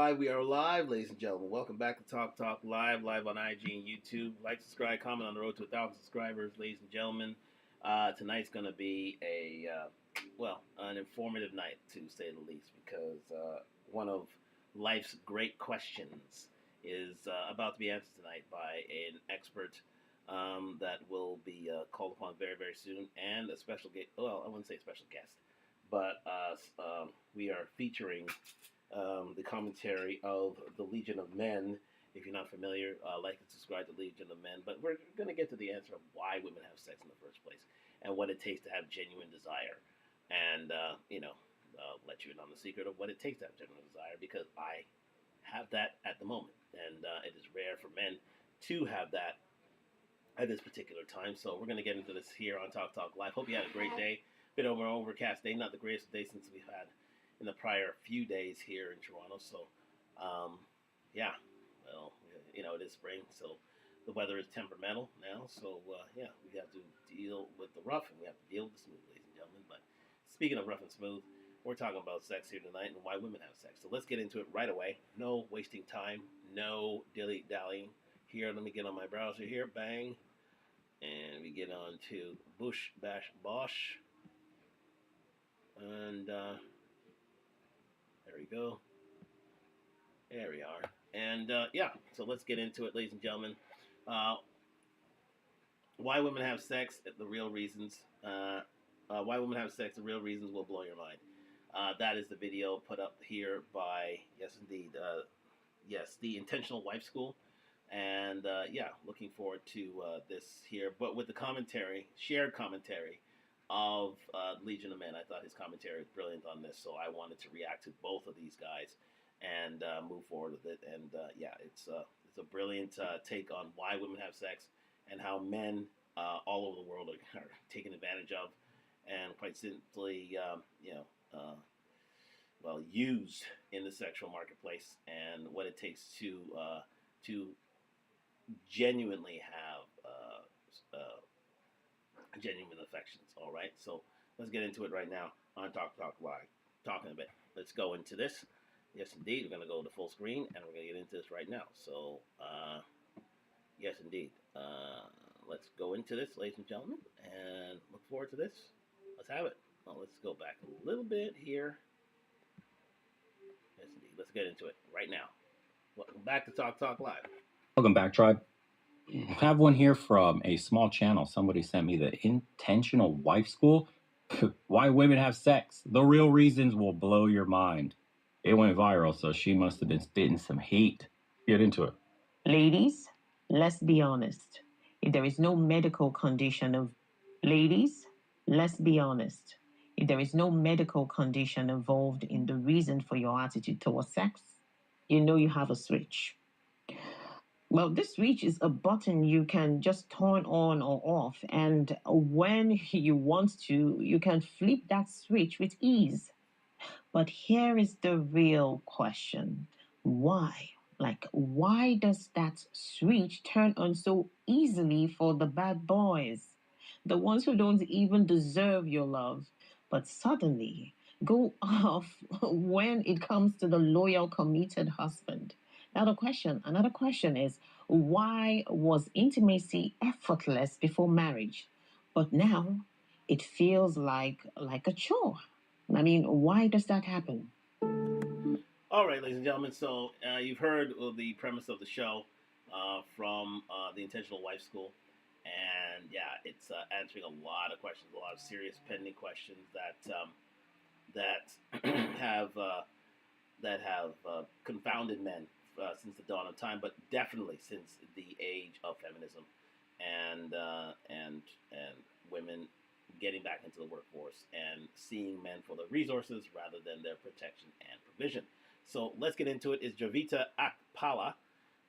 live. We are live, ladies and gentlemen. Welcome back to Talk Talk Live, live on IG and YouTube. Like, subscribe, comment on the road to 1,000 subscribers, ladies and gentlemen. Tonight's going to be an informative night, to say the least, because one of life's great questions is about to be answered tonight by an expert that will be called upon very, very soon, and a special guest. Well, I wouldn't say special guest, but we are featuring the commentary of the Legion of Men. If you're not familiar, like and subscribe to Legion of Men. But we're going to get to the answer of why women have sex in the first place and what it takes to have genuine desire. And, let you in on the secret of what it takes to have genuine desire, because I have that at the moment. And it is rare for men to have that at this particular time. So we're going to get into this here on Talk Talk Live. Hope you had a great day. Bit over an overcast day, not the greatest day since we've had in the prior few days here in Toronto. So, it is spring, so the weather is temperamental now. So, we have to deal with the rough and we have to deal with the smooth, ladies and gentlemen. But speaking of rough and smooth, we're talking about sex here tonight and why women have sex. So let's get into it right away. No wasting time, no dilly-dallying. Here, let me get on my browser here, bang. And we get on to Bush Bash Bosh. And, there we go. There we are. And, so let's get into it, ladies and gentlemen. Why women have sex, the real reasons. Why women have sex, the real reasons will blow your mind. That is the video put up here by, yes, indeed, the Intentional Wife School. And, looking forward to this here. But with the commentary, shared commentary of Legion of Men. I thought his commentary was brilliant on this, so I wanted to react to both of these guys and move forward with it. And it's a brilliant take on why women have sex and how men all over the world are taken advantage of and quite simply, used in the sexual marketplace, and what it takes to genuinely have genuine affections. All right, so let's get into it right now on Talk Talk Live. Talking a bit. Let's go into this. Yes, indeed, we're going to go to full screen and we're going to get into this right now. So, yes, indeed. Let's go into this, ladies and gentlemen, and look forward to this. Let's have it. Well, let's go back a little bit here. Yes, indeed. Let's get into it right now. Welcome back to Talk Talk Live. Welcome back, Tribe. I have one here from a small channel. Somebody sent me the Intentional Wife School. Why women have sex. The real reasons will blow your mind. It went viral, so she must have been spitting some heat. Get into it. Ladies, let's be honest. If there is no medical condition of... Ladies, let's be honest. If there is no medical condition involved in the reason for your attitude towards sex, you know you have a switch. Well, this switch is a button you can just turn on or off, and when you want to, you can flip that switch with ease. But here is the real question. Why? Why does that switch turn on so easily for the bad boys? The ones who don't even deserve your love, but suddenly go off when it comes to the loyal, committed husband. Another question is, why was intimacy effortless before marriage, but now it feels like a chore? I mean, why does that happen? All right, ladies and gentlemen. So you've heard the premise of the show from the Intentional Wife School, and it's answering a lot of questions, a lot of serious pending questions that have confounded men since the dawn of time, but definitely since the age of feminism and women getting back into the workforce and seeing men for their resources rather than their protection and provision. So let's get into it. Is Javita Akpala?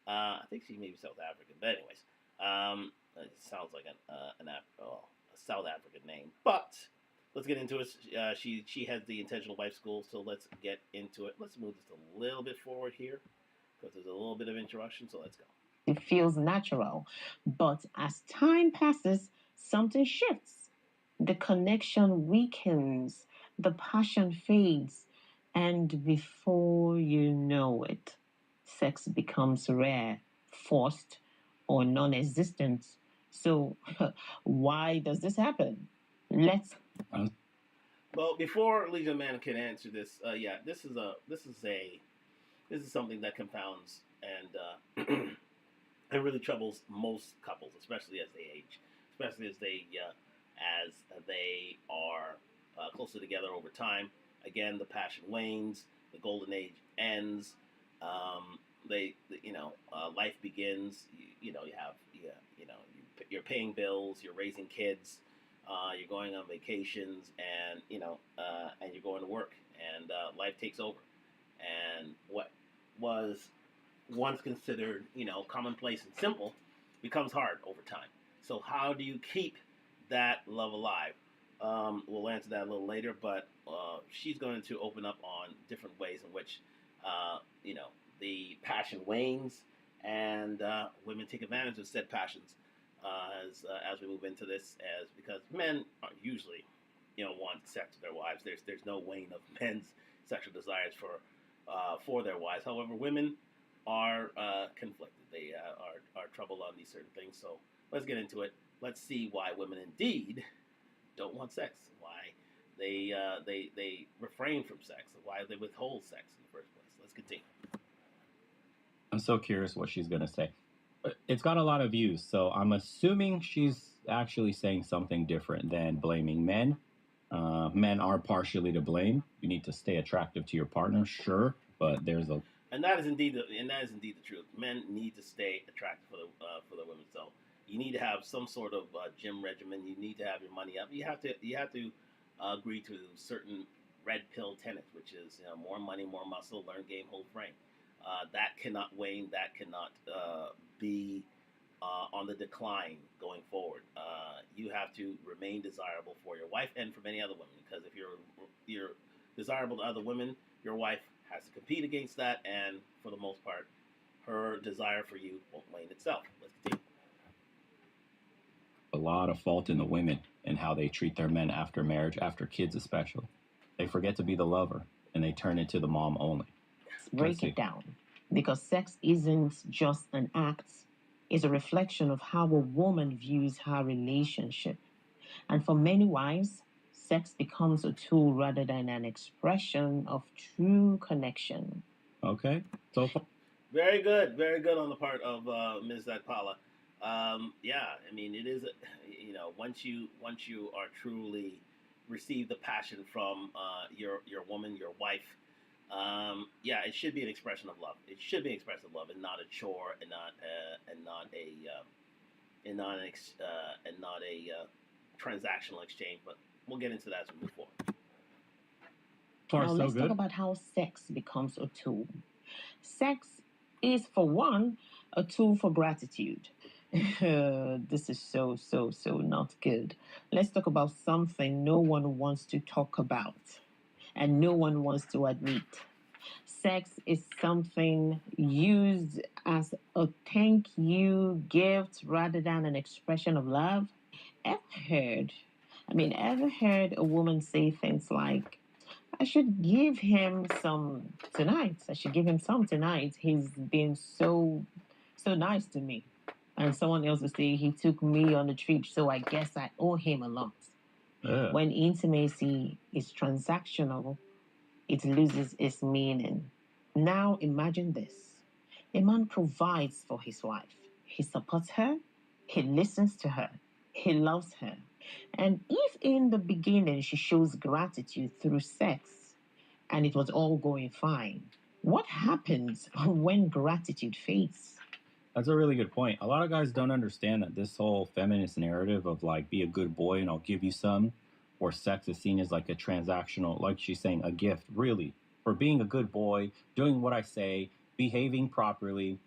I think she may be South African, but anyways, it sounds like a South African name. But let's get into it. She has the Intentional Wife School, so let's get into it. Let's move this a little bit forward here because there's a little bit of introduction. So let's go. It feels natural, but as time passes, something shifts. The connection weakens, the passion fades, And before you know it, sex becomes rare, forced, or non existent. So, why does this happen? Let's. Well, before Legion Man can answer this, yeah, this is something that confounds and it really troubles most couples, especially as they age, especially as they are closer together over time. Again, the passion wanes, the golden age ends. Life begins. You have, you're paying bills, you're raising kids, you're going on vacations, and and you're going to work, and life takes over. And what was once considered, commonplace and simple, becomes hard over time. So how do you keep that love alive? We'll answer that a little later, but she's going to open up on different ways in which, the passion wanes and women take advantage of said passions as we move into this, as because men are usually, want sex with their wives. There's no wane of men's sexual desires for their wives. However, women are conflicted. They are troubled on these certain things. So let's get into it. Let's see why women indeed don't want sex. Why they refrain from sex. Why they withhold sex in the first place. Let's continue. I'm so curious what she's going to say. It's got a lot of views, so I'm assuming she's actually saying something different than blaming men. Men are partially to blame. You need to stay attractive to your partner, sure, but there's a and that is indeed the truth. Men need to stay attractive for the women. So you need to have some sort of gym regimen. You need to have your money up. You have to agree to certain red pill tenets, which is more money, more muscle, learn game, hold frame. That cannot wane. That cannot be on the decline going forward. You have to remain desirable for your wife and for many other women. Because if you're desirable to other women, your wife has to compete against that, and for the most part, her desire for you won't wane itself. Let's continue. A lot of fault in the women and how they treat their men after marriage, after kids especially. They forget to be the lover, and they turn into the mom only. Break it down. Because sex isn't just an act, it's a reflection of how a woman views her relationship. And for many wives, sex becomes a tool rather than an expression of true connection. Okay. So very good on the part of Ms. Zakpala. Yeah, I mean, it is, once you are truly receive the passion from your woman, your wife, yeah, it should be an expression of love. It should be an expression of love, and not a chore, and not a transactional exchange. But we'll get into that as we move forward. Now let's talk about how sex becomes a tool. Sex is, for one, a tool for gratitude. This is so not good. Let's talk about something no one wants to talk about and no one wants to admit. Sex is something used as a thank you gift rather than an expression of love. Ever heard a woman say things like, I should give him some tonight. I should give him some tonight. He's been so nice to me. And someone else will say, he took me on a trip, so I guess I owe him a lot. Yeah. When intimacy is transactional, it loses its meaning. Now imagine this. A man provides for his wife. He supports her. He listens to her. He loves her. And if in the beginning she shows gratitude through sex and it was all going fine, what happens when gratitude fades? That's a really good point. A lot of guys don't understand that this whole feminist narrative of like, be a good boy and I'll give you some, or sex is seen as like a transactional, like she's saying, a gift, really, for being a good boy, doing what I say, behaving properly,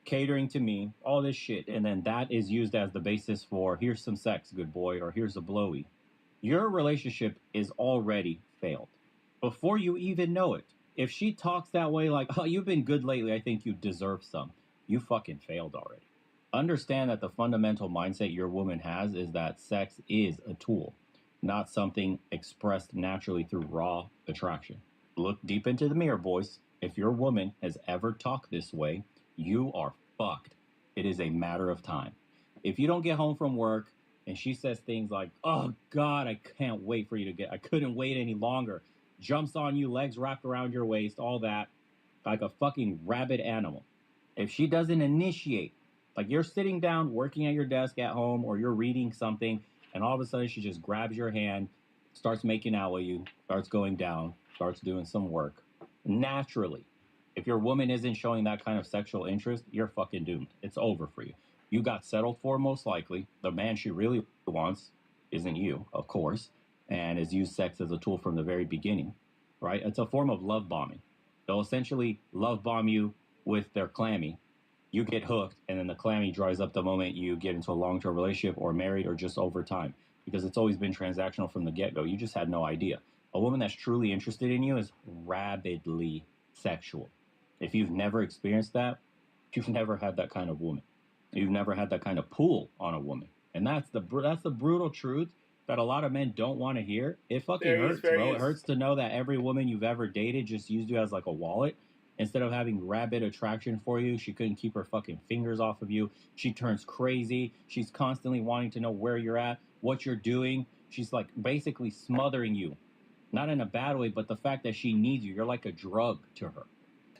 catering to me, all this shit. And then that is used as the basis for, here's some sex, good boy, or here's a blowy. Your relationship is already failed before you even know it. If she talks that way, like, oh, you've been good lately, I think you deserve some. You fucking failed already. Understand that the fundamental mindset your woman has is that sex is a tool, not something expressed naturally through raw attraction. Look deep into the mirror, boys. If your woman has ever talked this way, you are fucked. It is a matter of time. If you don't get home from work and she says things like, "Oh God, I can't wait for you to I couldn't wait any longer," jumps on you, legs wrapped around your waist, all that, like a fucking rabid animal. If she doesn't initiate, like you're sitting down working at your desk at home or you're reading something, and all of a sudden she just grabs your hand, starts making out with you, starts going down, starts doing some work. Naturally, if your woman isn't showing that kind of sexual interest, you're fucking doomed. It's over for you. You got settled for, most likely. The man she really wants isn't you, of course, and has used sex as a tool from the very beginning, right? It's a form of love bombing. They'll essentially love bomb you with their clammy. You get hooked, and then the clammy dries up the moment you get into a long term relationship or married or just over time, because it's always been transactional from the get go. You just had no idea. A woman that's truly interested in you is rabidly sexual. If you've never experienced that, you've never had that kind of woman. You've never had that kind of pull on a woman, and that's the brutal truth that a lot of men don't want to hear. It fucking hurts, bro. It hurts to know that every woman you've ever dated just used you as like a wallet. Instead of having rabid attraction for you, she couldn't keep her fucking fingers off of you. She turns crazy. She's constantly wanting to know where you're at, what you're doing. She's like basically smothering you. Not in a bad way, but the fact that she needs you. You're like a drug to her.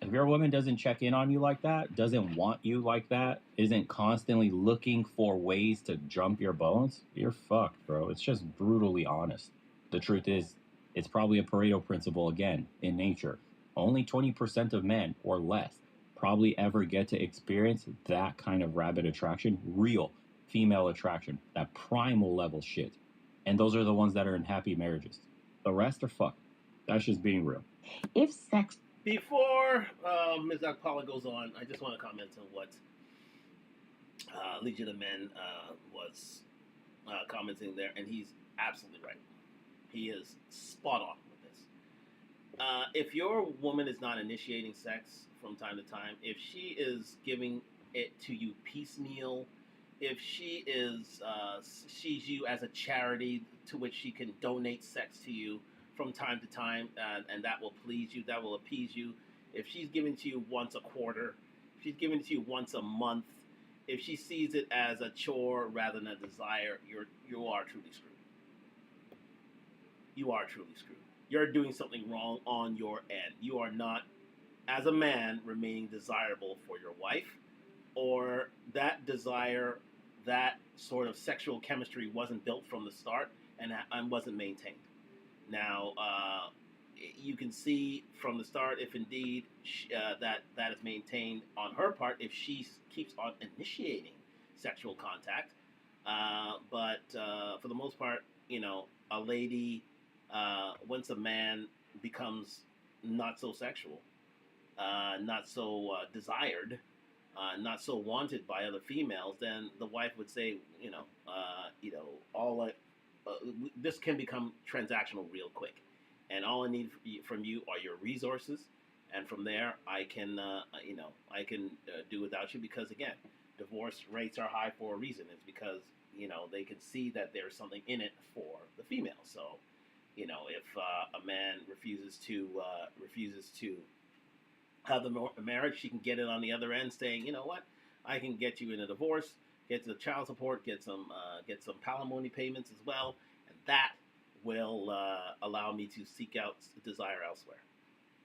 If your woman doesn't check in on you like that, doesn't want you like that, isn't constantly looking for ways to jump your bones, you're fucked, bro. It's just brutally honest. The truth is, it's probably a Pareto principle again in nature. Only 20% of men or less probably ever get to experience that kind of rabid attraction, real female attraction, that primal level shit. And those are the ones that are in happy marriages. The rest are fucked. That's just being real. If sex. Before Ms. Akpala goes on, I just want to comment on what Legion of Men was commenting there, and he's absolutely right. He is spot on with this. If your woman is not initiating sex from time to time, if she is giving it to you piecemeal, if she is sees you as a charity to which she can donate sex to you from time to time, and that will please you, that will appease you. If she's giving to you once a quarter, if she's giving to you once a month, if she sees it as a chore rather than a desire, you are truly screwed. You are truly screwed. You're doing something wrong on your end. You are not, as a man, remaining desirable for your wife, or that desire, that sort of sexual chemistry wasn't built from the start and wasn't maintained. Now, you can see from the start if indeed that is maintained on her part, if she keeps on initiating sexual contact. But for the most part, a lady, once a man becomes not so sexual, not so desired, not so wanted by other females, then the wife would say, this can become transactional real quick, and all I need from you are your resources, and from there I can do without you, because again, divorce rates are high for a reason. It's because they can see that there's something in it for the female. So if a man refuses to have the marriage, she can get it on the other end, saying, you know what, I can get you in a divorce, get the child support, get some palimony payments as well, and that will allow me to seek out desire elsewhere.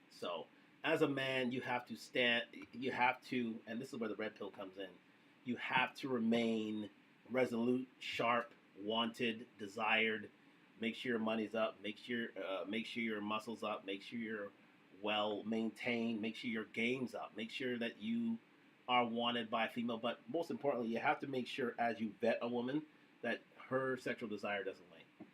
So, as a man, you have to, and this is where the red pill comes in. You have to remain resolute, sharp, wanted, desired. Make sure your money's up. Make sure your muscles up. Make sure you're well maintained. Make sure your game's up. Make sure that you are wanted by a female. But most importantly, you have to make sure as you vet a woman that her sexual desire doesn't wane.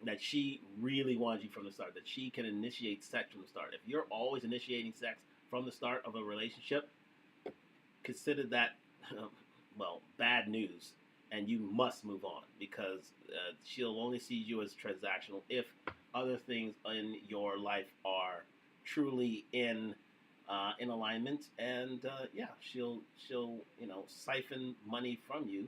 That she really wants you from the start. That she can initiate sex from the start. If you're always initiating sex from the start of a relationship, consider that, bad news. And you must move on, because she'll only see you as transactional if other things in your life are truly in alignment. And she'll siphon money from you,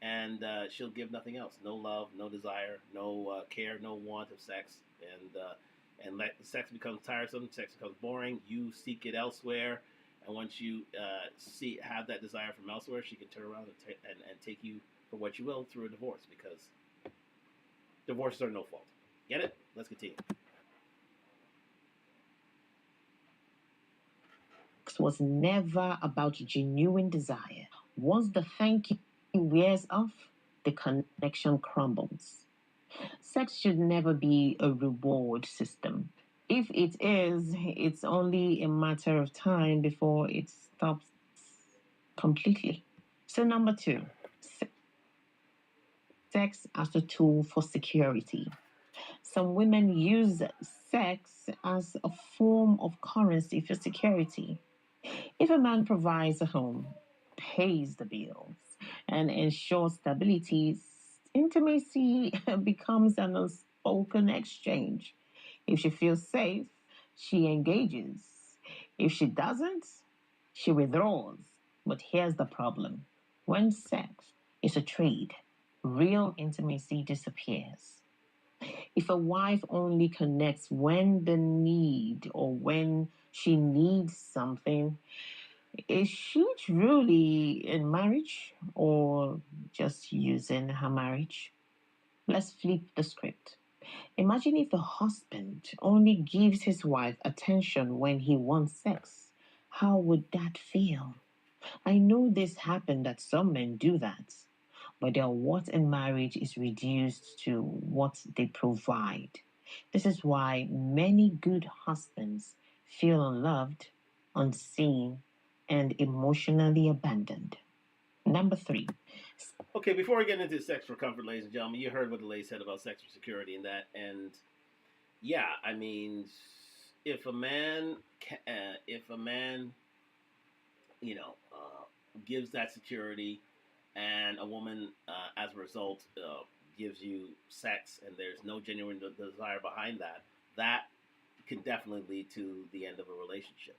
and she'll give nothing else. No love, no desire, no care, no want of sex. And and sex becomes tiresome, sex becomes boring, you seek it elsewhere. And once you have that desire from elsewhere, she can turn around and take you for what you will through a divorce, because divorces are no fault. Get it? Let's continue. Was never about genuine desire. Once the thank you wears off, the connection crumbles. Sex should never be a reward system. If it is, it's only a matter of time before it stops completely. So, number two, sex as a tool for security. Some women use sex as a form of currency for security. If a man provides a home, pays the bills, and ensures stability, intimacy becomes an unspoken exchange. If she feels safe, she engages. If she doesn't, she withdraws. But here's the problem: when sex is a trade, real intimacy disappears. If a wife only connects when the need or when she needs something, is she truly in marriage or just using her marriage? Let's flip the script. Imagine if a husband only gives his wife attention when he wants sex. How would that feel? I know this happened that some men do that, but their worth in marriage is reduced to what they provide. This is why many good husbands feel unloved, unseen, and emotionally abandoned. Number three. Okay, before we get into sex for comfort, ladies and gentlemen, you heard what the lady said about sex for security and that, and yeah, I mean, if a man, gives that security, and a woman, as a result, gives you sex, and there's no genuine desire behind that, that can definitely lead to the end of a relationship.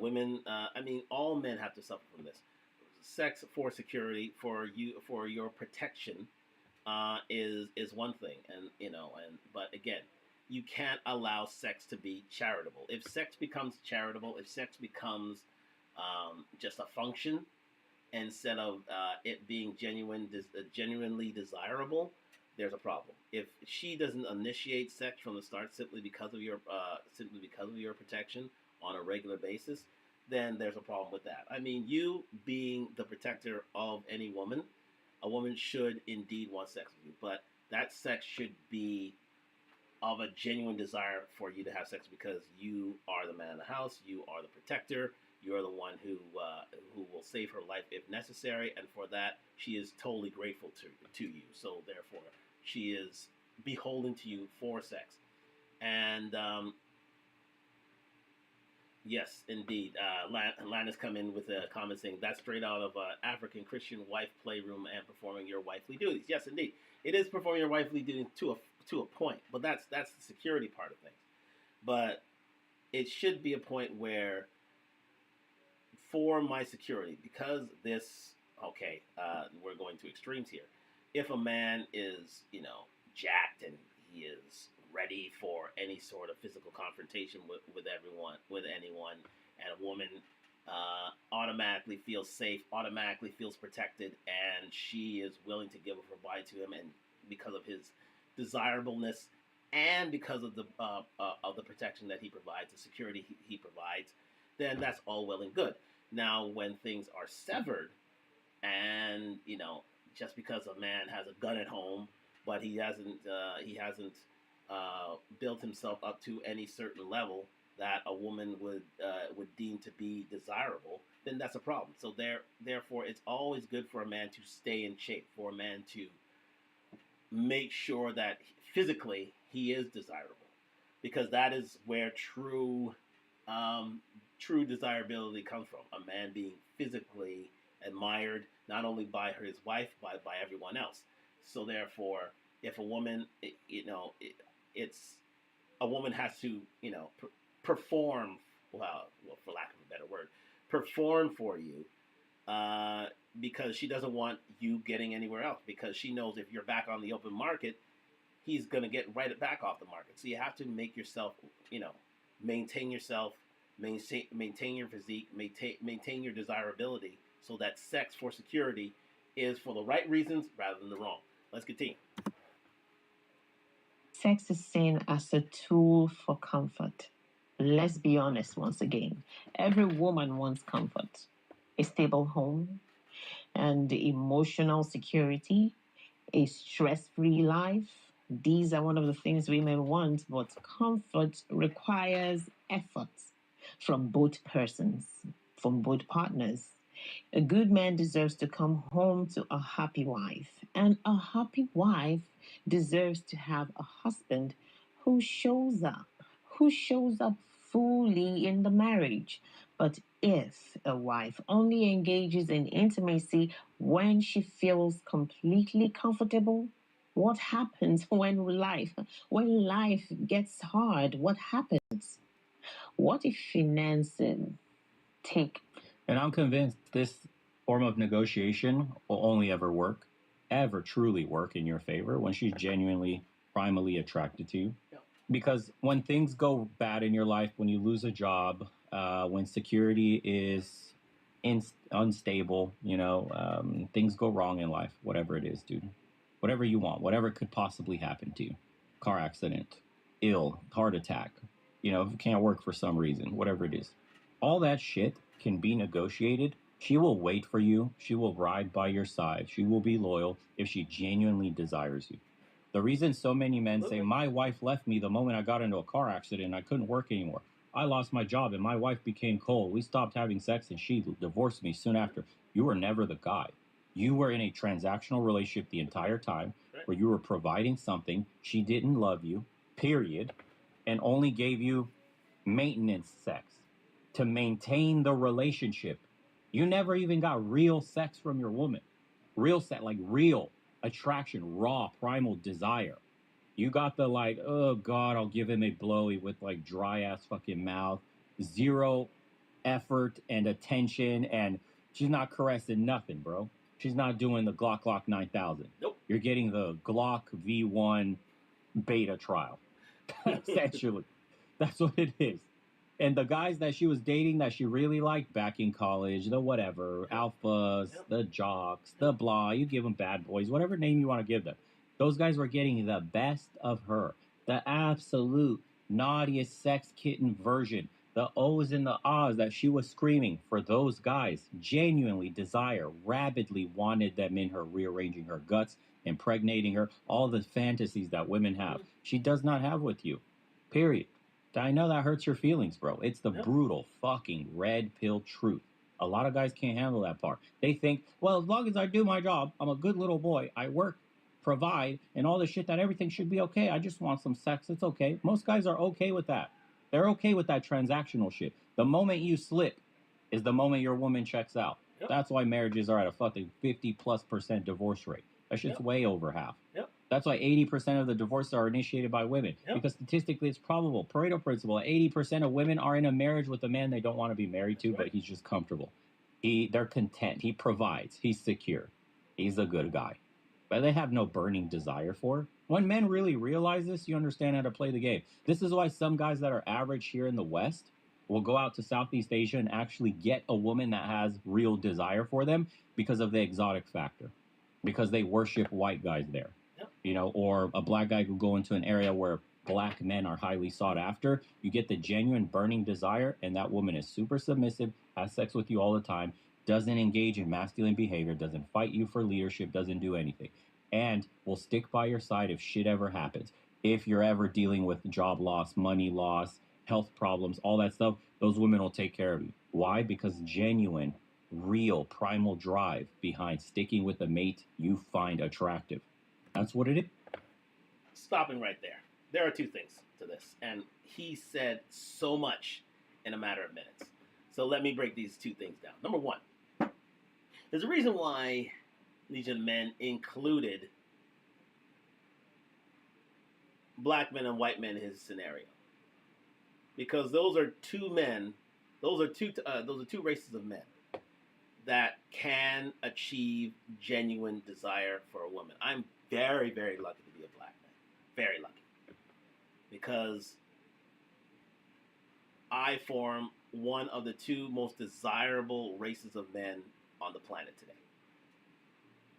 Women, all men have to suffer from this. Sex for security, for your protection, is one thing, but again, you can't allow sex to be charitable. If sex becomes charitable, if sex becomes just a function instead of it being genuinely desirable, there's a problem. If she doesn't initiate sex from the start simply because of your protection on a regular basis, then there's a problem with that. I mean, you being the protector of any woman, a woman should indeed want sex with you, but that sex should be of a genuine desire for you to have sex, because you are the man in the house, you are the protector, you're the one who will save her life if necessary, and for that she is totally grateful to you. So therefore, she is beholden to you for sex. And yes, indeed. Lana's come in with a comment saying that's straight out of African Christian wife playroom and performing your wifely duties. Yes, indeed, it is performing your wifely duties to a point, but that's the security part of things. But it should be a point where, for my security, because we're going to extremes here. If a man is, jacked and he is ready for any sort of physical confrontation with anyone, and a woman automatically feels safe, automatically feels protected, and she is willing to give her body to him, and because of his desirableness and because of the protection that he provides, the security he provides, then that's all well and good. Now, when things are severed, and just because a man has a gun at home, but he hasn't built himself up to any certain level that a woman would deem to be desirable, then that's a problem. So therefore, it's always good for a man to stay in shape, for a man to make sure that physically he is desirable, because that is where true desirability comes from. A man being physically admired, not only by his wife, but by everyone else. So therefore, if a woman, it's a woman has to, perform, well, for lack of a better word, perform for you, because she doesn't want you getting anywhere else, because she knows if you're back on the open market, he's going to get right back off the market. So you have to make yourself, maintain yourself, maintain your physique, maintain your desirability, so that sex for security is for the right reasons rather than the wrong. Let's continue. Sex is seen as a tool for comfort. Let's be honest once again. Every woman wants comfort, a stable home, and emotional security, a stress free life. These are one of the things women want, but comfort requires effort from both persons, from both partners. A good man deserves to come home to a happy wife, and a happy wife deserves to have a husband who shows up, who shows up fully in the marriage. But if a wife only engages in intimacy when she feels completely comfortable, what happens when life gets hard? What happens? What if finance take And I'm convinced this form of negotiation will only ever truly work in your favor when she's genuinely, primally attracted to you. Yeah. Because when things go bad in your life, when you lose a job, when security is unstable, things go wrong in life, whatever it is, dude. Whatever you want, whatever could possibly happen to you. Car accident, ill, heart attack, can't work for some reason, whatever it is. All that shit can be negotiated. She will wait for you. She will ride by your side. She will be loyal if she genuinely desires you. The reason so many men say, my wife left me the moment I got into a car accident and I couldn't work anymore. I lost my job and my wife became cold. We stopped having sex and she divorced me soon after. You were never the guy. You were in a transactional relationship the entire time where you were providing something. She didn't love you, period, and only gave you maintenance sex to maintain the relationship. You never even got real sex from your woman. Real sex, like real attraction, raw, primal desire. You got the like, oh God, I'll give him a blowy with like dry ass fucking mouth, zero effort and attention, and she's not caressing nothing, bro. She's not doing the Glock 9000. Nope. You're getting the Glock V1 beta trial. Essentially. That's what it is. And the guys that she was dating that she really liked back in college, the whatever, alphas, the jocks, the blah, you give them bad boys, whatever name you want to give them. Those guys were getting the best of her, the absolute naughtiest sex kitten version, the ohs and the ahs that she was screaming for. Those guys genuinely desire, rabidly wanted them in her, rearranging her guts, impregnating her, all the fantasies that women have. She does not have with you, period. I know that hurts your feelings, bro. It's the brutal fucking red pill truth. A lot of guys can't handle that part. They think, well, as long as I do my job, I'm a good little boy. I work, provide, and all this shit, that everything should be okay. I just want some sex. It's okay. Most guys are okay with that. They're okay with that transactional shit. The moment you slip is the moment your woman checks out. Yep. That's why marriages are at a fucking 50+% divorce rate. That shit's way over half. Yep. That's why 80% of the divorces are initiated by women. Yep. Because statistically, it's probable. Pareto principle, 80% of women are in a marriage with a man they don't want to be married to, but he's just comfortable. They're content. He provides. He's secure. He's a good guy. But they have no burning desire for. When men really realize this, you understand how to play the game. This is why some guys that are average here in the West will go out to Southeast Asia and actually get a woman that has real desire for them because of the exotic factor. Because they worship white guys there. Or a black guy could go into an area where black men are highly sought after. You get the genuine burning desire, and that woman is super submissive, has sex with you all the time, doesn't engage in masculine behavior, doesn't fight you for leadership, doesn't do anything, and will stick by your side if shit ever happens. If you're ever dealing with job loss, money loss, health problems, all that stuff, those women will take care of you. Why? Because genuine, real, primal drive behind sticking with a mate you find attractive. That's what it is. Stopping right there. There are two things to this, and he said so much in a matter of minutes. So let me break these two things down. Number one, there's a reason why these men included black men and white men in his scenario, because those are two races of men that can achieve genuine desire for a woman. I'm very, very lucky to be a black man. Very lucky. Because I form one of the two most desirable races of men on the planet today.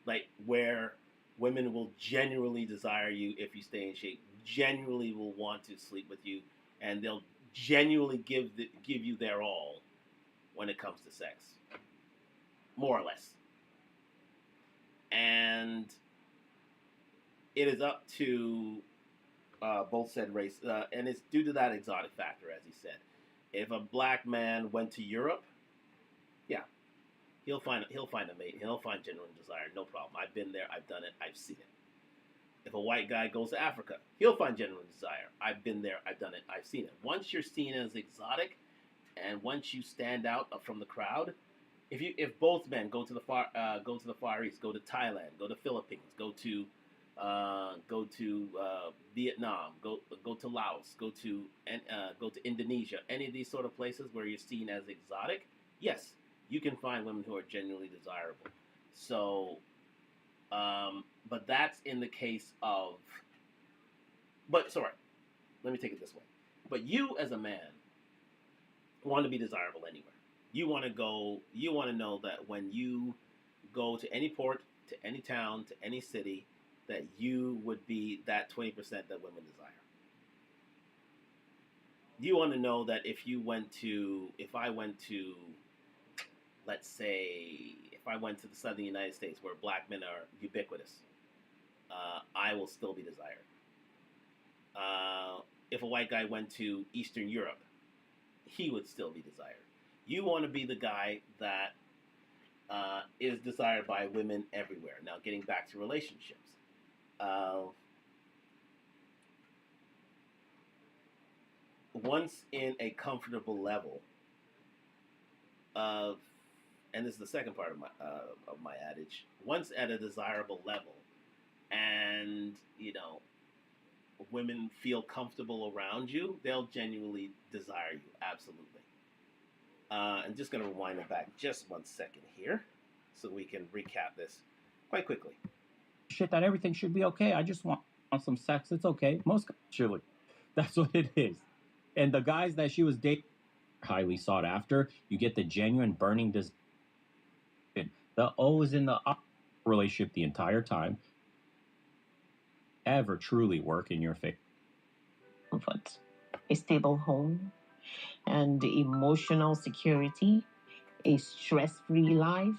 Like, where women will genuinely desire you if you stay in shape, genuinely will want to sleep with you, and they'll genuinely give you their all when it comes to sex, more or less. And it is up to both said race, and it's due to that exotic factor, as he said. If a black man went to Europe, yeah, he'll find a mate. He'll find genuine desire, no problem. I've been there, I've done it, I've seen it. If a white guy goes to Africa, he'll find genuine desire. I've been there, I've done it, I've seen it. Once you're seen as exotic, and once you stand out from the crowd, if both men go to the Far East, go to Thailand, go to Philippines, go to Vietnam, go to Laos, go to Indonesia, any of these sort of places where you're seen as exotic, yes, you can find women who are genuinely desirable. So, but that's in the case of. But sorry, let me take it this way. But you as a man want to be desirable anywhere. You want to go. You want to know that when you go to any port, to any town, to any city, that you would be that 20% that women desire. You want to know that if I went to, let's say, if I went to the southern United States where black men are ubiquitous, I will still be desired. If a white guy went to Eastern Europe, he would still be desired. You want to be the guy that is desired by women everywhere. Now, getting back to relationships. Once in a comfortable level of, and this is the second part of my adage, once at a desirable level, and women feel comfortable around you, they'll genuinely desire you, absolutely. I'm just going to rewind it back just 1 second here so we can recap this quite quickly. Shit, that everything should be okay. I just want some sex. It's okay. Most surely, that's what it is. And the guys that she was dating, highly sought after. You get the genuine burning desire. The O is in the relationship the entire time. Ever truly work in your favor? Comfort, a stable home, and emotional security, a stress-free life.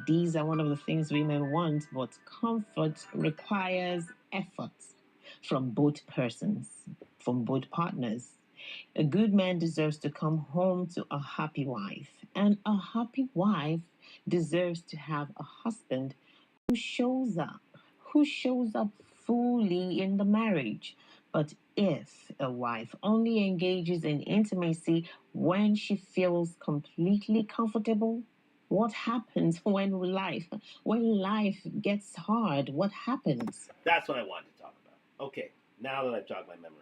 These are one of the things women want, but comfort requires effort from both persons, from both partners. A good man deserves to come home to a happy wife, and a happy wife deserves to have a husband who shows up fully in the marriage. But if a wife only engages in intimacy when she feels completely comfortable, what happens when life gets hard? What happens? That's what I wanted to talk about. Okay, now that I've jogged my memory.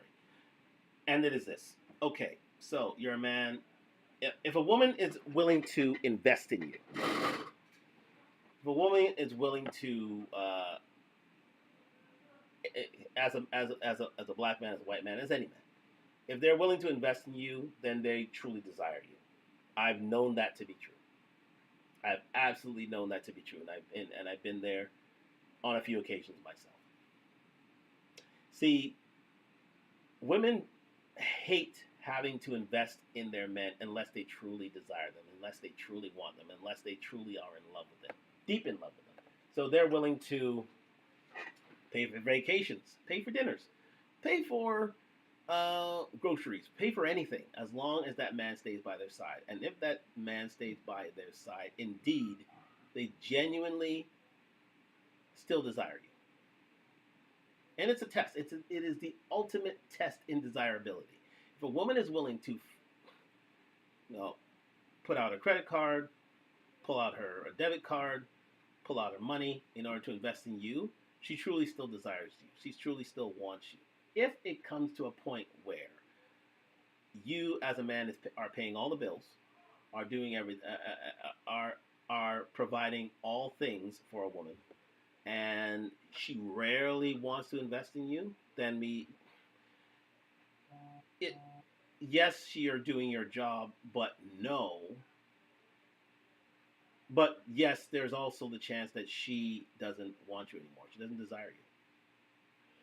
And it is this. Okay, so you're a man. If a woman is willing to invest in you, if a woman is willing to, as a black man, as a white man, as any man, if they're willing to invest in you, then they truly desire you. I've known that to be true. I've absolutely known that to be true, and I've been there on a few occasions myself. See, women hate having to invest in their men unless they truly desire them, unless they truly want them, unless they truly are in love with them, deep in love with them. So they're willing to pay for vacations, pay for dinners, pay for groceries, pay for anything, as long as that man stays by their side. And if that man stays by their side, indeed, they genuinely still desire you. And it's a test. It is the ultimate test in desirability. If a woman is willing to, put out a credit card, pull out her debit card, pull out her money in order to invest in you, she truly still desires you. She truly still wants you. If it comes to a point where you, as a man, are paying all the bills, are doing everything, are providing all things for a woman, and she rarely wants to invest in you, then it yes, you're doing your job, but no. But yes, there's also the chance that she doesn't want you anymore. She doesn't desire you.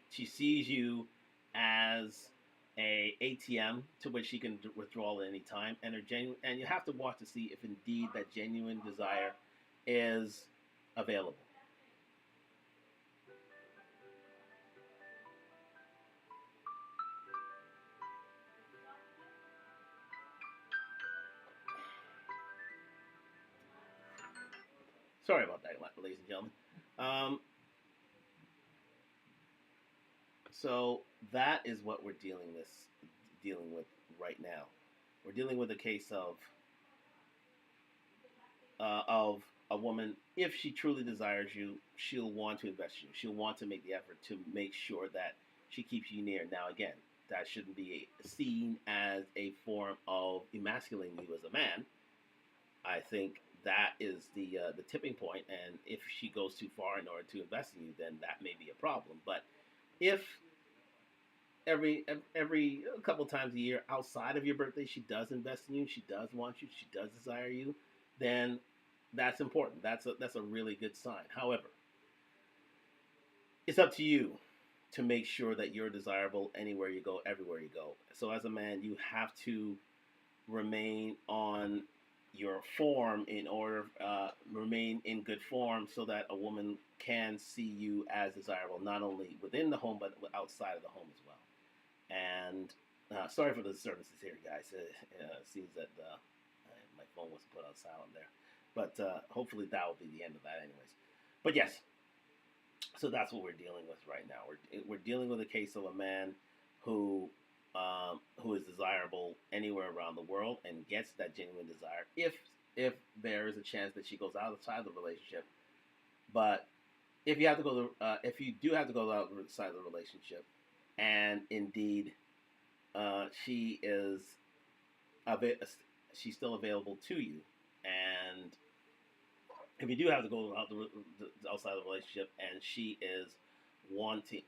She sees you as a ATM to which she can withdraw at any time, and her genuine. And you have to watch to see if indeed that genuine desire is available. Sorry about that, ladies and gentlemen. Um, so that is what we're dealing with right now. We're dealing with a case of a woman. If she truly desires you, she'll want to invest in you. She'll want to make the effort to make sure that she keeps you near. Now, again, that shouldn't be seen as a form of emasculating you as a man. I think that is the tipping point, and if she goes too far in order to invest in you, then that may be a problem. But if every a couple times a year outside of your birthday she does invest in you, she does want you, she does desire you, then that's important. That's a really good sign. However, it's up to you to make sure that you're desirable anywhere you go, everywhere you go. So as a man, you have to remain on your form in order remain in good form so that a woman can see you as desirable not only within the home but outside of the home as well. And sorry for the disturbances here, guys. It seems that my phone was put on silent there, but hopefully that will be the end of that, anyways. But yes, so that's what we're dealing with right now. We're dealing with a case of a man who is desirable anywhere around the world and gets that genuine desire if there is a chance that she goes outside the relationship. But if you do have to go outside the relationship, and indeed she is she's still available to you, and if you do have to go outside the relationship and she is wanting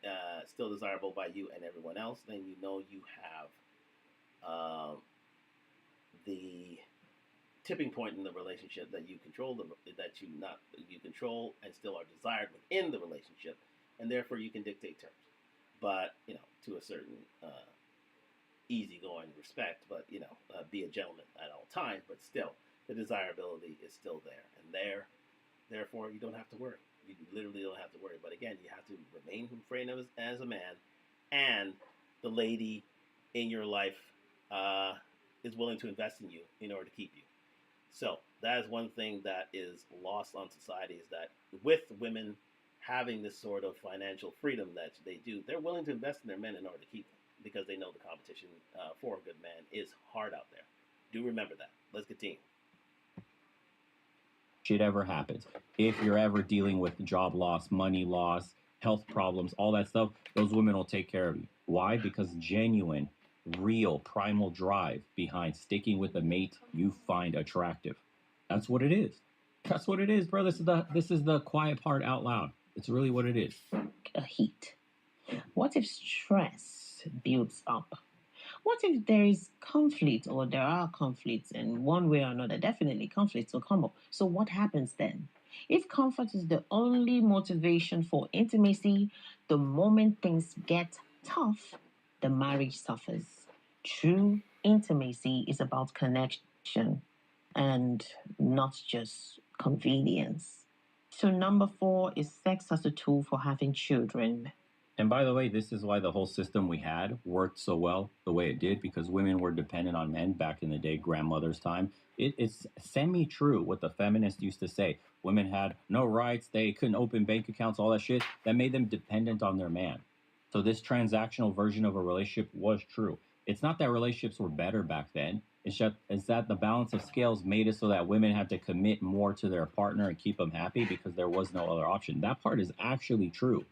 still desirable by you and everyone else, then you know you have the tipping point in the relationship that you control you control and still are desired within the relationship, and therefore you can dictate terms. But to a certain easygoing respect, but be a gentleman at all times. But still, the desirability is still there, and therefore you don't have to worry. You literally don't have to worry. But again, you have to remain refrained as a man, and the lady in your life is willing to invest in you in order to keep you. So that is one thing that is lost on society, is that with women having this sort of financial freedom that they do, they're willing to invest in their men in order to keep them, because they know the competition for a good man is hard out there. Do remember that. Let's continue. Shit ever happens. If you're ever dealing with job loss, money loss, health problems, all that stuff, those women will take care of you. Why? Because genuine, real, primal drive behind sticking with a mate you find attractive. That's what it is. That's what it is, bro. This is the quiet part out loud. It's really what it is. A heat. What if stress builds up? What if there is conflict, or there are conflicts, and one way or another, definitely conflicts will come up. So what happens then? If comfort is the only motivation for intimacy, the moment things get tough, the marriage suffers. True intimacy is about connection and not just convenience. So number 4 is sex as a tool for having children. And by the way, this is why the whole system we had worked so well the way it did, because women were dependent on men back in the day, grandmother's time. It's semi-true what the feminists used to say. Women had no rights, they couldn't open bank accounts, all that shit. That made them dependent on their man. So this transactional version of a relationship was true. It's not that relationships were better back then. It's that the balance of scales made it so that women had to commit more to their partner and keep them happy because there was no other option. That part is actually true.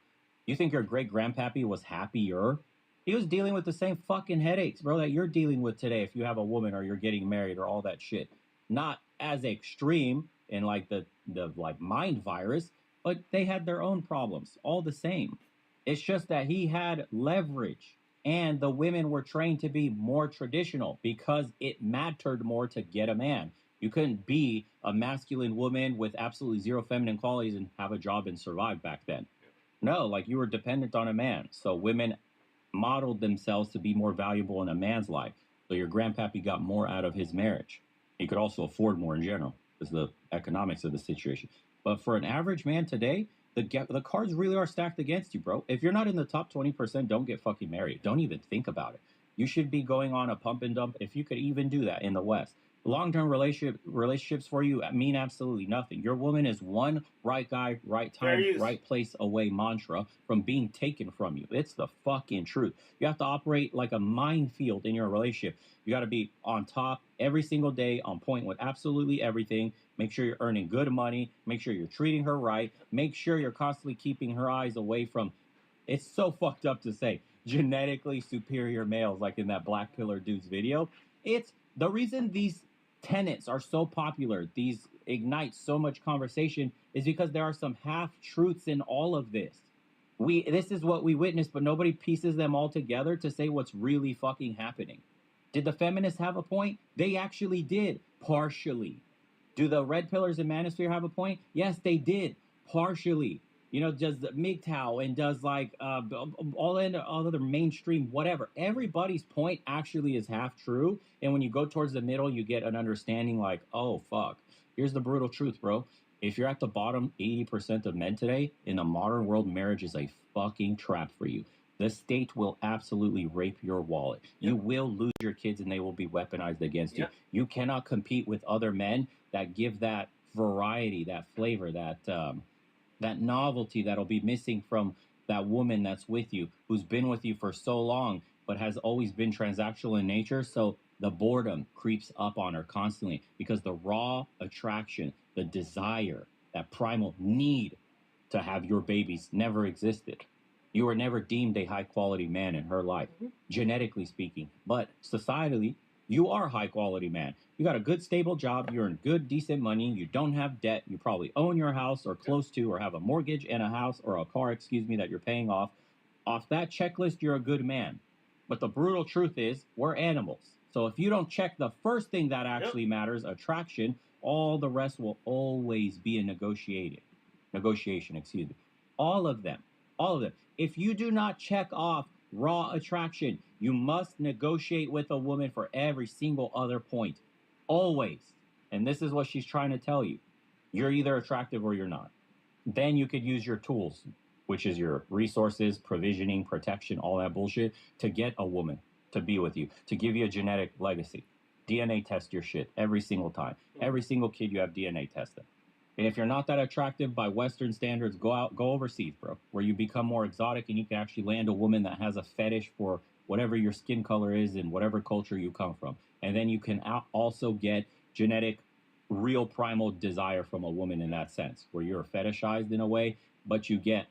You think your great grandpappy was happier? He was dealing with the same fucking headaches, bro, that you're dealing with today if you have a woman or you're getting married or all that shit. Not as extreme in like the mind virus, but they had their own problems, all the same. It's just that he had leverage, and the women were trained to be more traditional because it mattered more to get a man. You couldn't be a masculine woman with absolutely zero feminine qualities and have a job and survive back then. No, like you were dependent on a man. So women modeled themselves to be more valuable in a man's life. So your grandpappy got more out of his marriage. He could also afford more in general, is the economics of the situation. But for an average man today, the cards really are stacked against you, bro. If you're not in the top 20%, don't get fucking married. Don't even think about it. You should be going on a pump and dump if you could even do that in the West. Long-term relationships for you mean absolutely nothing. Your woman is one right guy, right time, right place away mantra from being taken from you. It's the fucking truth. You have to operate like a minefield in your relationship. You got to be on top every single day, on point with absolutely everything. Make sure you're earning good money. Make sure you're treating her right. Make sure you're constantly keeping her eyes away from, it's so fucked up to say, genetically superior males, like in that Black Pillar dude's video. It's the reason these tenets are so popular, these ignite so much conversation, is because there are some half truths in all of this. This is what we witnessed, but nobody pieces them all together to say what's really fucking happening. Did the feminists have a point? They actually did, partially. Do the red pillars and manosphere have a point? Yes, they did, partially. You know, does MGTOW and does like all other mainstream whatever. Everybody's point actually is half true, and when you go towards the middle, you get an understanding like, oh fuck, here's the brutal truth, bro. If you're at the bottom 80% of men today, in the modern world, marriage is a fucking trap for you. The state will absolutely rape your wallet. You will lose your kids and they will be weaponized against you. You cannot compete with other men that give that variety, that flavor, that novelty that'll be missing from that woman that's with you, who's been with you for so long, but has always been transactional in nature. So the boredom creeps up on her constantly because the raw attraction, the desire, that primal need to have your babies never existed. You were never deemed a high quality man in her life, genetically speaking. But societally, you are a high quality man. You got a good, stable job. You earn good, decent money. You don't have debt. You probably own your house or close to, or have a mortgage and a house or a car, that you're paying off. Off that checklist, you're a good man. But the brutal truth is, we're animals. So if you don't check the first thing that actually matters, attraction, all the rest will always be a negotiation. All of them. All of them. If you do not check off raw attraction, you must negotiate with a woman for every single other point. Always. And this is what she's trying to tell you. You're either attractive or you're not. Then you could use your tools, which is your resources, provisioning, protection, all that bullshit, to get a woman to be with you, to give you a genetic legacy. DNA test your shit every single time. Every single kid you have DNA tested. And if you're not that attractive by Western standards, go overseas, bro, where you become more exotic and you can actually land a woman that has a fetish for whatever your skin color is in whatever culture you come from. And then you can also get genetic, real primal desire from a woman in that sense, where you're fetishized in a way, but you get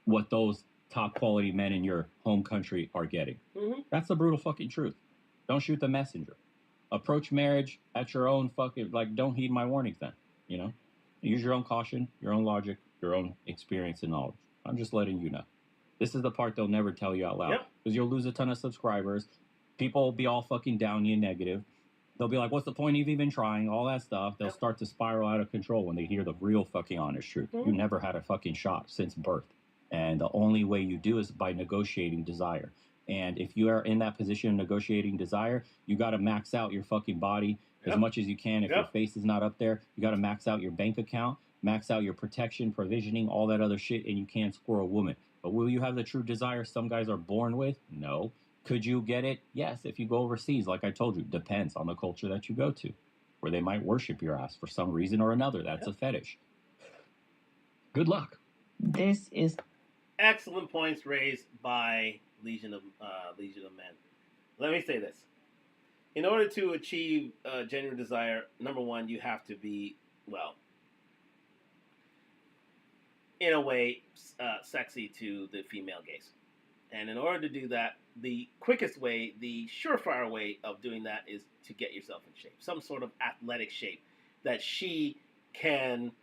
what those top quality men in your home country are getting. That's the brutal fucking truth. Don't shoot the messenger. Approach marriage at your own fucking, don't heed my warnings then, you know? Use your own caution, your own logic, your own experience and knowledge. I'm just letting you know. This is the part they'll never tell you out loud. Because you'll lose a ton of subscribers. People will be all fucking down you negative. They'll be like, what's the point of even trying? All that stuff. They'll start to spiral out of control when they hear the real fucking honest truth. You never had a fucking shot since birth. And the only way you do is by negotiating desire. And if you are in that position of negotiating desire, you got to max out your fucking body as much as you can. If your face is not up there, you got to max out your bank account, max out your protection, provisioning, all that other shit, and you can't score a woman. But will you have the true desire some guys are born with? No. Could you get it? Yes, if you go overseas, like I told you, depends on the culture that you go to, where they might worship your ass for some reason or another. That's a fetish. Good luck. This is excellent points raised by Legion of Men. Let me say this. In order to achieve genuine desire, number one, you have to be, well, in a way, sexy to the female gaze. And in order to do that, the quickest way, the surefire way of doing that is to get yourself in shape. Some sort of athletic shape that she can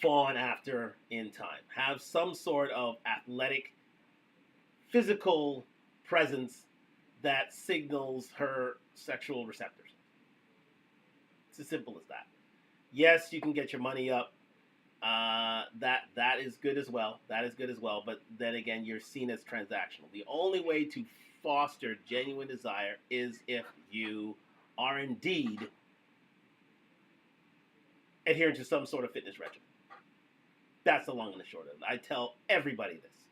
fawn after in time. Have some sort of athletic, physical presence that signals her sexual receptors. It's as simple as that. Yes, you can get your money up. That is good as well. That is good as well. But then again, you're seen as transactional. The only way to foster genuine desire is if you are indeed adhering to some sort of fitness regimen. That's the long and the short of it. I tell everybody this.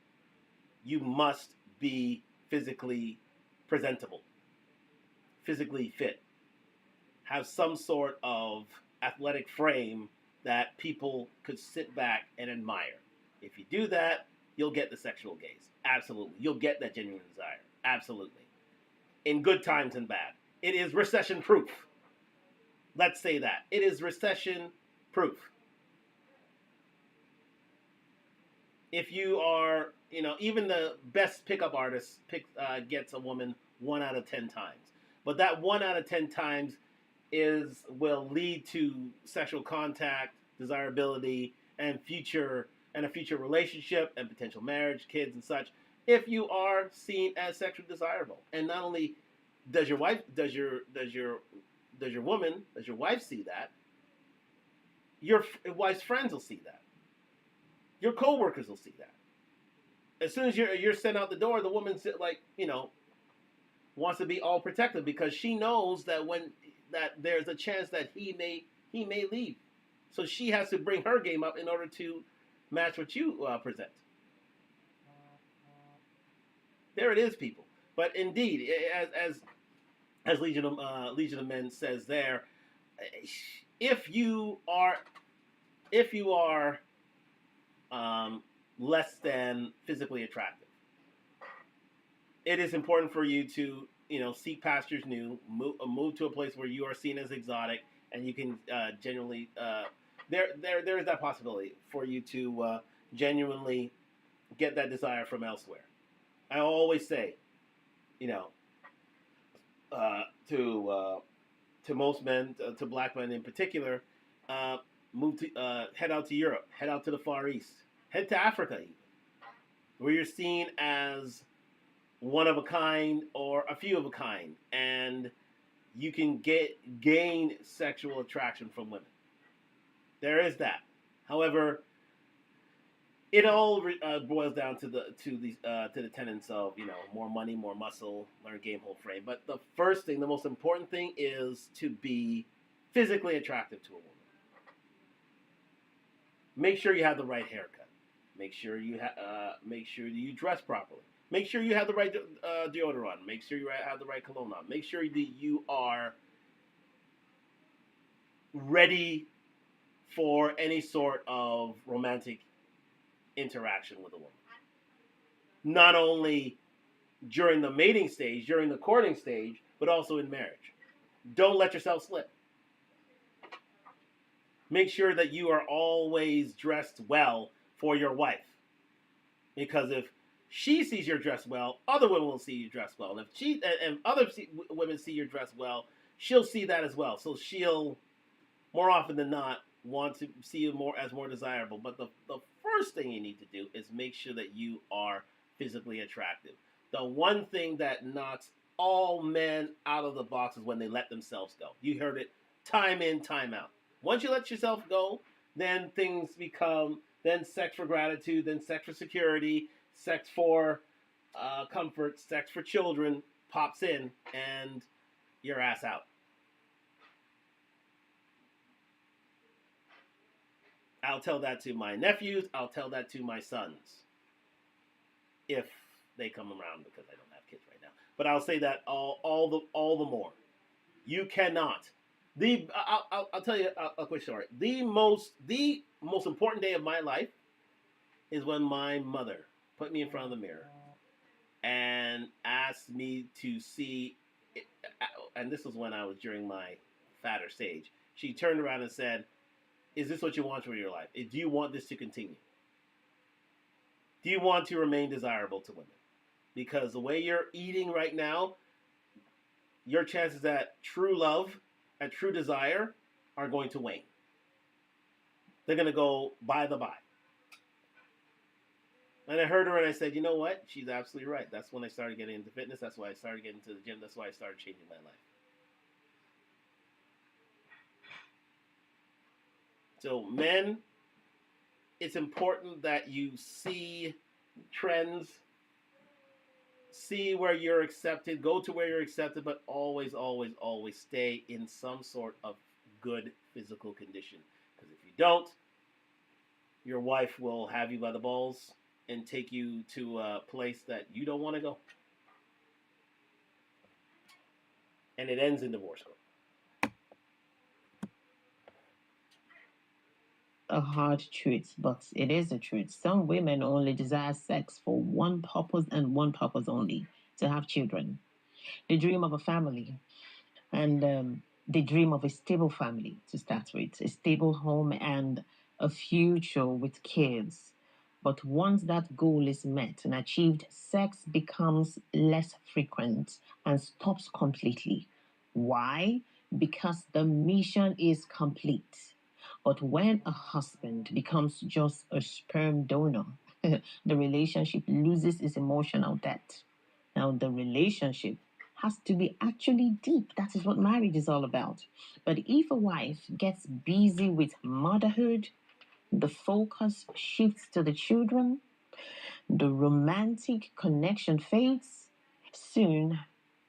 You must be physically presentable, physically fit, have some sort of athletic frame that people could sit back and admire. If you do that, you'll get the sexual gaze. Absolutely. You'll get that genuine desire. Absolutely. In good times and bad. It is recession proof. Let's say that. It is recession proof. If you are, even the best pickup artist gets a woman 1 out of 10 times. But that 1 out of 10 times will lead to sexual contact, desirability, and a future relationship and potential marriage, kids and such, if you are seen as sexually desirable. And not only does your wife see that, your wife's friends will see that. Your coworkers will see that. As soon as you're sent out the door, the woman's wants to be all protective because she knows that there's a chance that he may leave. So she has to bring her game up in order to match what you present. There it is, people. But indeed, as Legion of Men says there, if you are less than physically attractive, it is important for you to seek pastures new, move to a place where you are seen as exotic, and you can genuinely there is that possibility for you to genuinely get that desire from elsewhere. I always say, to most men, to black men in particular, head out to Europe, head out to the Far East, head to Africa, even, where you're seen as one of a kind or a few of a kind, and you can gain sexual attraction from women. There is that. However, it all boils down to the tenets of more money, more muscle, learn game, hold frame. But the most important thing is to be physically attractive to a woman. Make sure you have the right haircut. Make sure you dress properly. Make sure you have the right deodorant. Make sure you have the right cologne on. Make sure that you are ready for any sort of romantic interaction with a woman. Not only during the mating stage, during the courting stage, but also in marriage. Don't let yourself slip. Make sure that you are always dressed well for your wife. Because if she sees you're dressed well, other women will see you dressed well. And if other women see you dressed well, she'll see that as well. So she'll, more often than not, want to see you more desirable. But the first thing you need to do is make sure that you are physically attractive. The one thing that knocks all men out of the box is when they let themselves go. You heard it time in, time out. Once you let yourself go, then things become, then sex for gratitude, then sex for security, sex for comfort, sex for children pops in, and your ass out. I'll tell that to my nephews. I'll tell that to my sons. If they come around, because I don't have kids right now. But I'll say that all the more. You cannot. I'll tell you a quick story. The most important day of my life is when my mother put me in front of the mirror and asked me to see, and this was when I was during my fatter stage. She turned around and said, "Is this what you want for your life? Do you want this to continue? Do you want to remain desirable to women? Because the way you're eating right now, your chances at true love and true desire are going to wane." they're going to go by the by. And I heard her and I said, you know what? She's absolutely right. That's when I started getting into fitness. That's why I started getting into the gym. That's why I started changing my life. So men, it's important that you see trends, see where you're accepted, go to where you're accepted, but always, always, always stay in some sort of good physical condition. Because if you don't, your wife will have you by the balls and take you to a place that you don't want to go. And it ends in divorce court. A hard truth, but it is a truth. Some women only desire sex for one purpose and one purpose only: to have children. They dream of a family, and they dream of a stable family to start with, a stable home, and a future with kids. But once that goal is met and achieved, sex becomes less frequent and stops completely. Why? Because the mission is complete. But when a husband becomes just a sperm donor, the relationship loses its emotional depth. Now, the relationship has to be actually deep. That is what marriage is all about. But if a wife gets busy with motherhood, the focus shifts to the children, the romantic connection fades. Soon,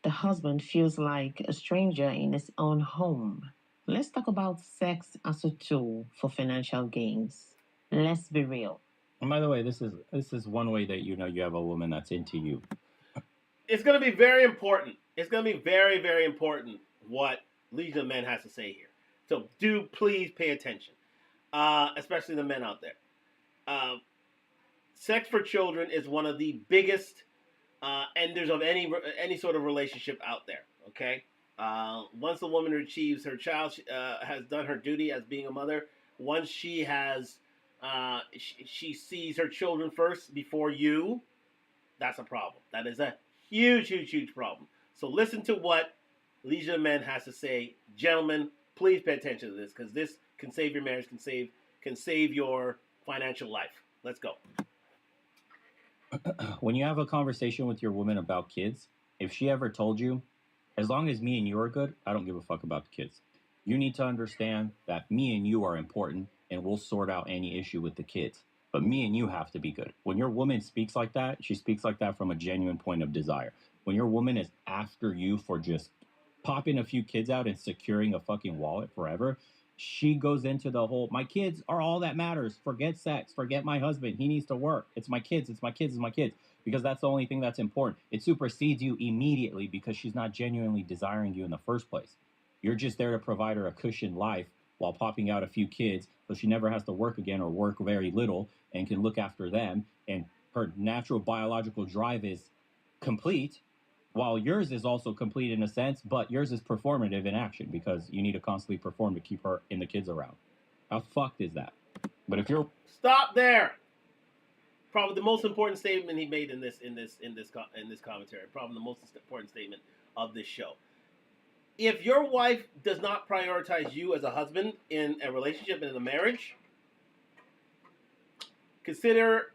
the husband feels like a stranger in his own home. Let's talk about sex as a tool for financial gains. Let's be real. And by the way, this is one way that you know you have a woman that's into you. It's going to be very important. It's going to be very, very important what Legion of Men has to say here. So do please pay attention, especially the men out there. Sex for children is one of the biggest enders of any sort of relationship out there. Okay, once the woman achieves her child, has done her duty as being a mother. Once she has, she sees her children first before you. That's a problem. That is a huge, huge, huge problem. So listen to what Legion of Men has to say. Gentlemen, please pay attention to this, because this can save your marriage, can save your financial life. Let's go. When you have a conversation with your woman about kids, if she ever told you, as long as me and you are good, I don't give a fuck about the kids. You need to understand that me and you are important and we'll sort out any issue with the kids. But me and you have to be good. When your woman speaks like that, she speaks like that from a genuine point of desire. When your woman is after you for just popping a few kids out and securing a fucking wallet forever, she goes into the whole, my kids are all that matters. Forget sex. Forget my husband. He needs to work. It's my kids. It's my kids. It's my kids. Because that's the only thing that's important. It supersedes you immediately because she's not genuinely desiring you in the first place. You're just there to provide her a cushioned life while popping out a few kids so she never has to work again or work very little and can look after them. And her natural biological drive is complete, while yours is also complete in a sense, but yours is performative in action because you need to constantly perform to keep her and the kids around. How fucked is that? But if you're Stop there. Probably the most important statement he made in this commentary. Probably the most important statement of this show. If your wife does not prioritize you as a husband in a relationship and in a marriage, consider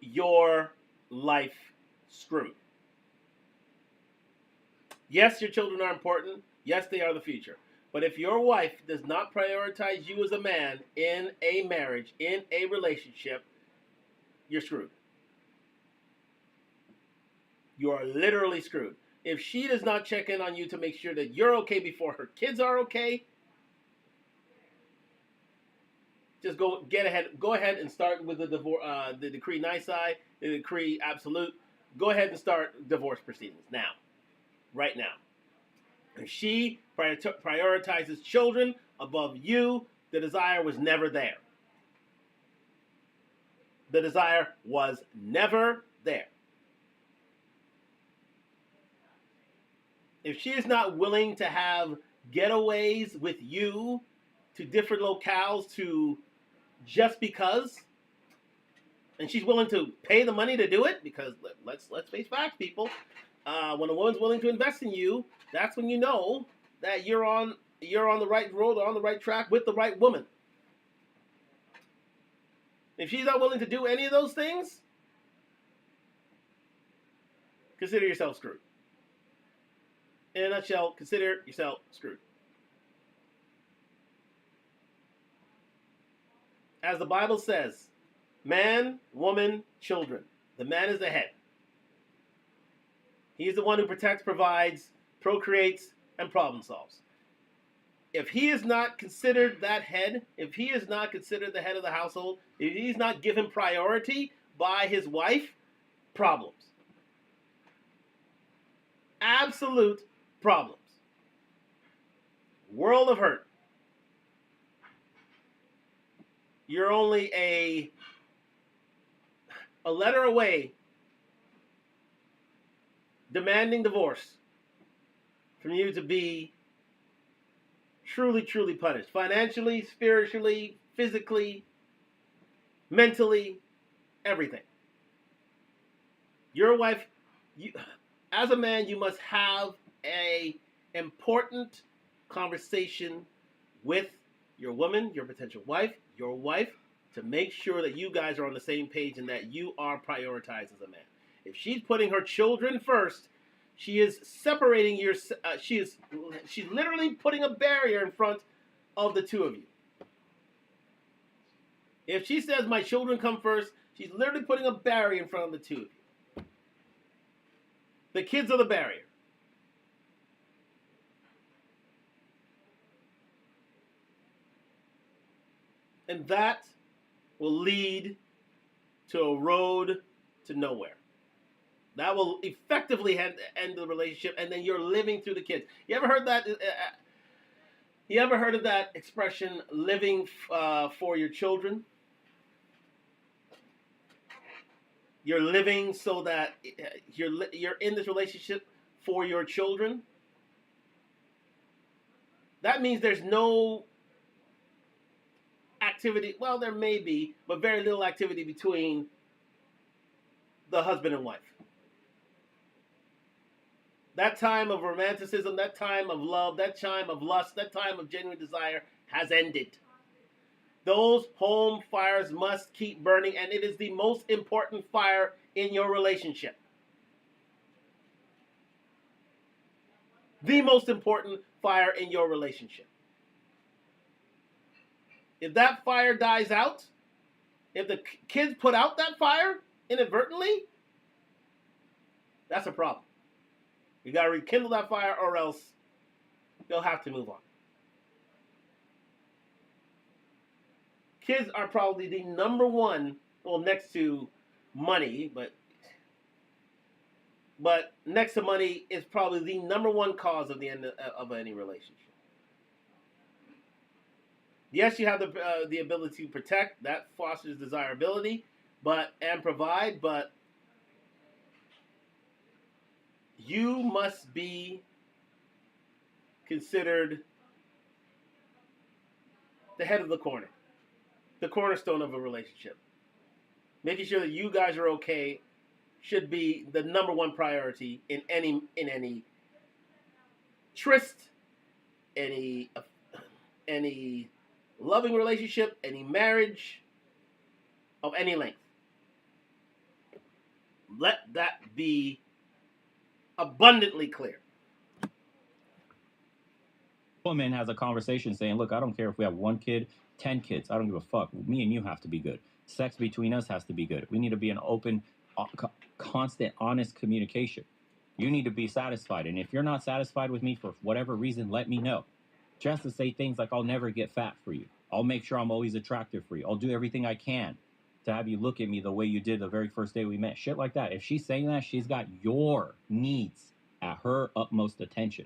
your life screwed. Yes, your children are important. Yes, they are the future. But if your wife does not prioritize you as a man in a marriage, in a relationship, you're screwed. You are literally screwed. If she does not check in on you to make sure that you're okay before her kids are okay, just go ahead and start with the divorce, the decree nisi, the decree absolute. Go ahead and start divorce proceedings now. Right now. If she prioritizes children above you, the desire was never there. The desire was never there. If she is not willing to have getaways with you to different locales to just because, and she's willing to pay the money to do it, because let's face facts, people. When a woman's willing to invest in you, that's when you know that you're on the right road or on the right track with the right woman. If she's not willing to do any of those things, consider yourself screwed. In a nutshell, consider yourself screwed. As the Bible says, man, woman, children. The man is the head. He's the one who protects, provides, procreates, and problem solves. If he is not considered that head, if he is not considered the head of the household, if he's not given priority by his wife, problems. Absolute problems. World of hurt. You're only a letter away demanding divorce from you to be truly, truly punished. Financially, spiritually, physically, mentally, everything. Your wife, as a man, you must have an important conversation with your woman, your potential wife, your wife, to make sure that you guys are on the same page and that you are prioritized as a man. If she's putting her children first, she is separating your. She's literally putting a barrier in front of the two of you. If she says my children come first, she's literally putting a barrier in front of the two of you. The kids are the barrier. And that will lead to a road to nowhere. That will effectively end the relationship, and then you're living through the kids. You ever heard that? You ever heard of that expression, living for your children? You're living so that you're in this relationship for your children. That means there's no activity. Well, there may be, but very little activity between the husband and wife. That time of romanticism, that time of love, that time of lust, that time of genuine desire has ended. Those home fires must keep burning, and it is the most important fire in your relationship. The most important fire in your relationship. If that fire dies out, if the kids put out that fire inadvertently, that's a problem. You got to rekindle that fire, or else they'll have to move on. Kids are probably the number one, well, next to money, but next to money is probably the number one cause of the end of any relationship. Yes, you have the ability to protect. That fosters desirability, and provide, but you must be considered the head of the corner, the cornerstone of a relationship. Making sure that you guys are okay should be the number one priority in any tryst, any loving relationship, any marriage of any length. Let that be abundantly clear. Woman has a conversation saying, look, I don't care if we have 1 kid, 10 kids. I don't give a fuck. Me and you have to be good. Sex between us has to be good. We need to be an open, constant, honest communication. You need to be satisfied. And if you're not satisfied with me for whatever reason, let me know. Just to say things like, I'll never get fat for you. I'll make sure I'm always attractive for you. I'll do everything I can to have you look at me the way you did the very first day we met. Shit like that. If she's saying that, she's got your needs at her utmost attention.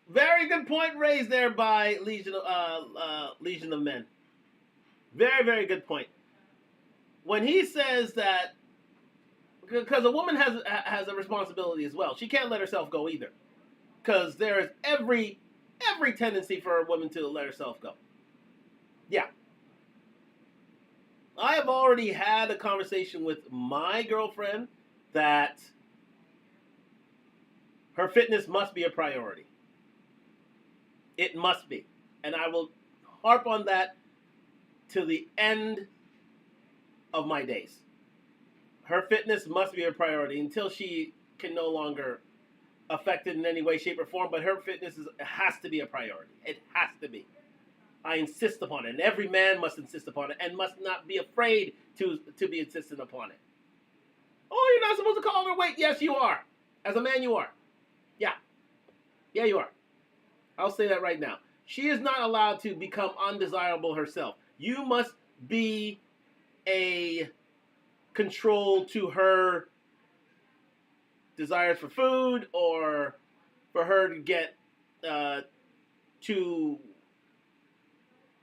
Very good point raised there by Legion of Men. Very, very good point. When he says that, because a woman has a responsibility as well. She can't let herself go either, because there is every tendency for a woman to let herself go. Yeah. I have already had a conversation with my girlfriend that her fitness must be a priority. It must be. And I will harp on that till the end of my days. Her fitness must be a priority until she can no longer affect it in any way, shape, or form. But her fitness has to be a priority. It has to be. I insist upon it, and every man must insist upon it, and must not be afraid to be insistent upon it. Oh, you're not supposed to call her weight. Yes, you are. As a man, you are. Yeah, you are. I'll say that right now. She is not allowed to become undesirable herself. You must be a control to her desires for food, or for her to get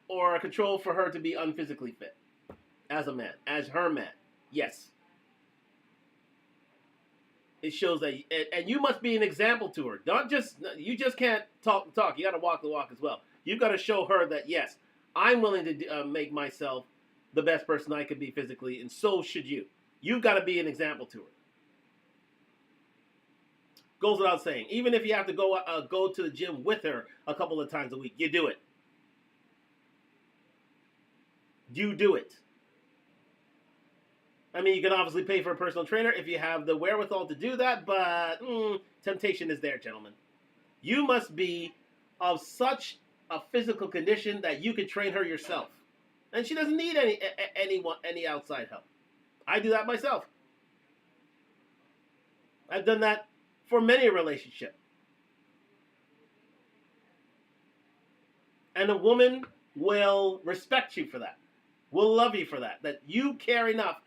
or a control for her to be unphysically fit as a man, as her man. Yes. It shows that, and you must be an example to her. You just can't talk the talk. You got to walk the walk as well. You've got to show her that, yes, I'm willing to make myself the best person I could be physically, and so should you. You've got to be an example to her. Goes without saying. Even if you have to go to the gym with her a couple of times a week, you do it. You do it. I mean, you can obviously pay for a personal trainer if you have the wherewithal to do that, but temptation is there, gentlemen. You must be of such a physical condition that you can train her yourself. And she doesn't need any outside help. I do that myself. I've done that for many a relationship. And a woman will respect you for that. Will love you for that. That you care enough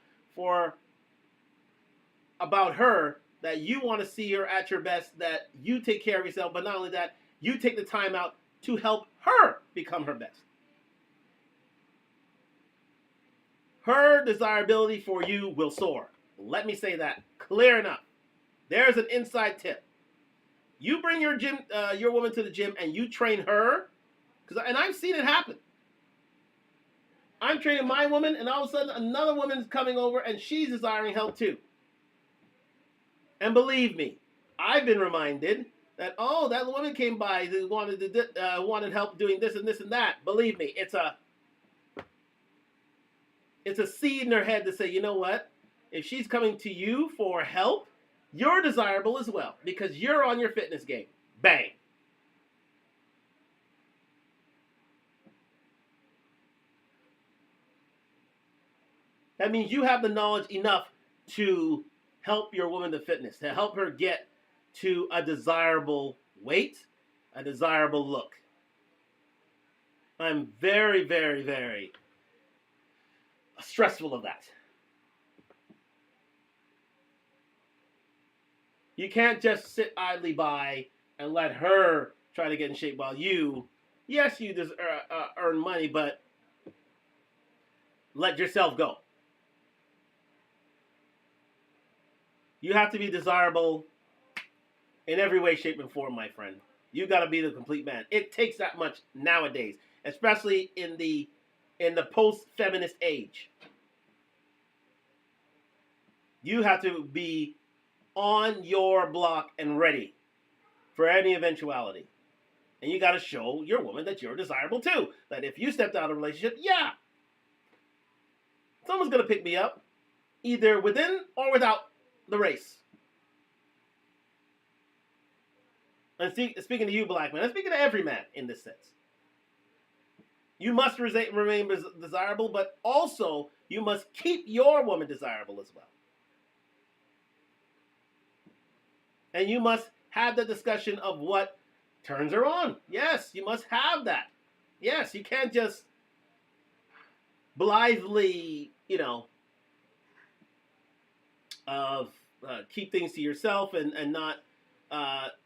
about her that you want to see her at your best, that you take care of yourself, but not only that, you take the time out to help her become her best. Her desirability for you will soar. Let me say that clear enough. There's an inside tip. You bring your woman to the gym and you train her, and I've seen it happen. I'm training my woman, and all of a sudden another woman's coming over and she's desiring help too. And believe me, I've been reminded that, that woman came by who wanted help doing this and this and that. Believe me, it's a seed in her head to say, you know what? If she's coming to you for help, you're desirable as well because you're on your fitness game. Bang. That means you have the knowledge enough to help your woman to fitness, to help her get to a desirable weight, a desirable look. I'm very, very, very stressful of that. You can't just sit idly by and let her try to get in shape while you just earn money, but let yourself go. You have to be desirable in every way, shape, and form, my friend. You got to be the complete man. It takes that much nowadays, especially in the post-feminist age. You have to be on your block and ready for any eventuality. And you got to show your woman that you're desirable too. That if you stepped out of a relationship, someone's going to pick me up, either within or without the race. And speaking to you, black man, I'm speaking to every man in this sense. You must remain desirable, but also you must keep your woman desirable as well. And you must have the discussion of what turns her on. Yes, you must have that. Yes, you can't just blithely, keep things to yourself and not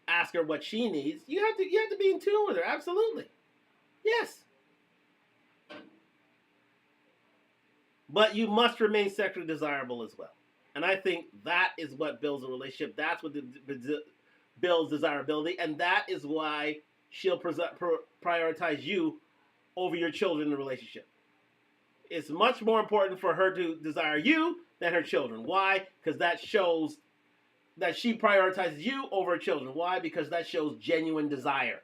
ask her what she needs. You have to be in tune with her. Absolutely, yes. But you must remain sexually desirable as well. And I think that is what builds a relationship. That's what builds desirability, and that is why she'll prioritize you over your children in the relationship. It's much more important for her to desire you than her children. Why? Because that shows that she prioritizes you over her children. Why? Because that shows genuine desire.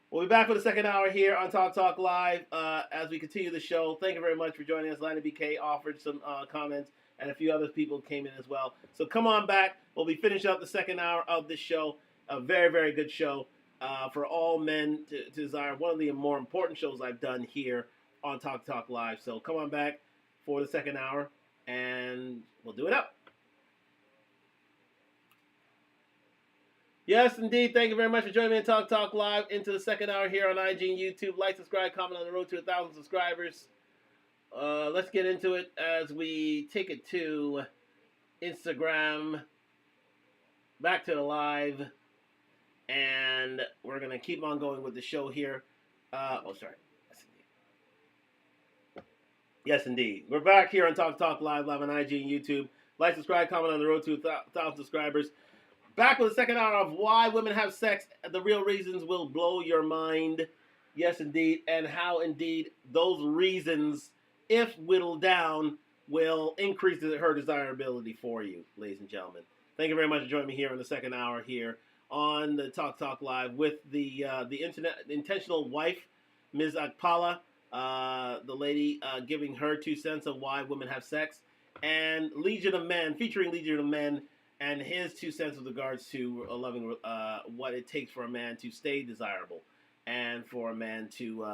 We'll be back for the second hour here on Talk Talk Live as we continue the show. Thank you very much for joining us. Lina BK offered some comments, and a few other people came in as well. So come on back. We'll be finishing up the second hour of this show. A very, very good show for all men to desire. One of the more important shows I've done here on Talk Talk Live. So come on back for the second hour, and we'll do it up. Yes, indeed. Thank you very much for joining me on Talk Talk Live into the second hour here on IG and YouTube. Like, subscribe, comment on the road to 1,000 subscribers. Let's get into it as we take it to Instagram, back to the live, and we're going to keep on going with the show here. Sorry. Yes, indeed. We're back here on Talk Talk Live on IG and YouTube. Like, subscribe, comment on the road to 1,000 subscribers. Back with the second hour of why women have sex. The real reasons will blow your mind. Yes, indeed. And how, indeed, those reasons, if whittled down, will increase her desirability for you, ladies and gentlemen. Thank you very much for joining me here in the second hour here on the Talk Talk Live with the intentional wife, Ms. Akpala, the lady giving her 2 cents of why women have sex, and Legion of Men, featuring Legion of Men, and his 2 cents with regards to loving what it takes for a man to stay desirable and for a man to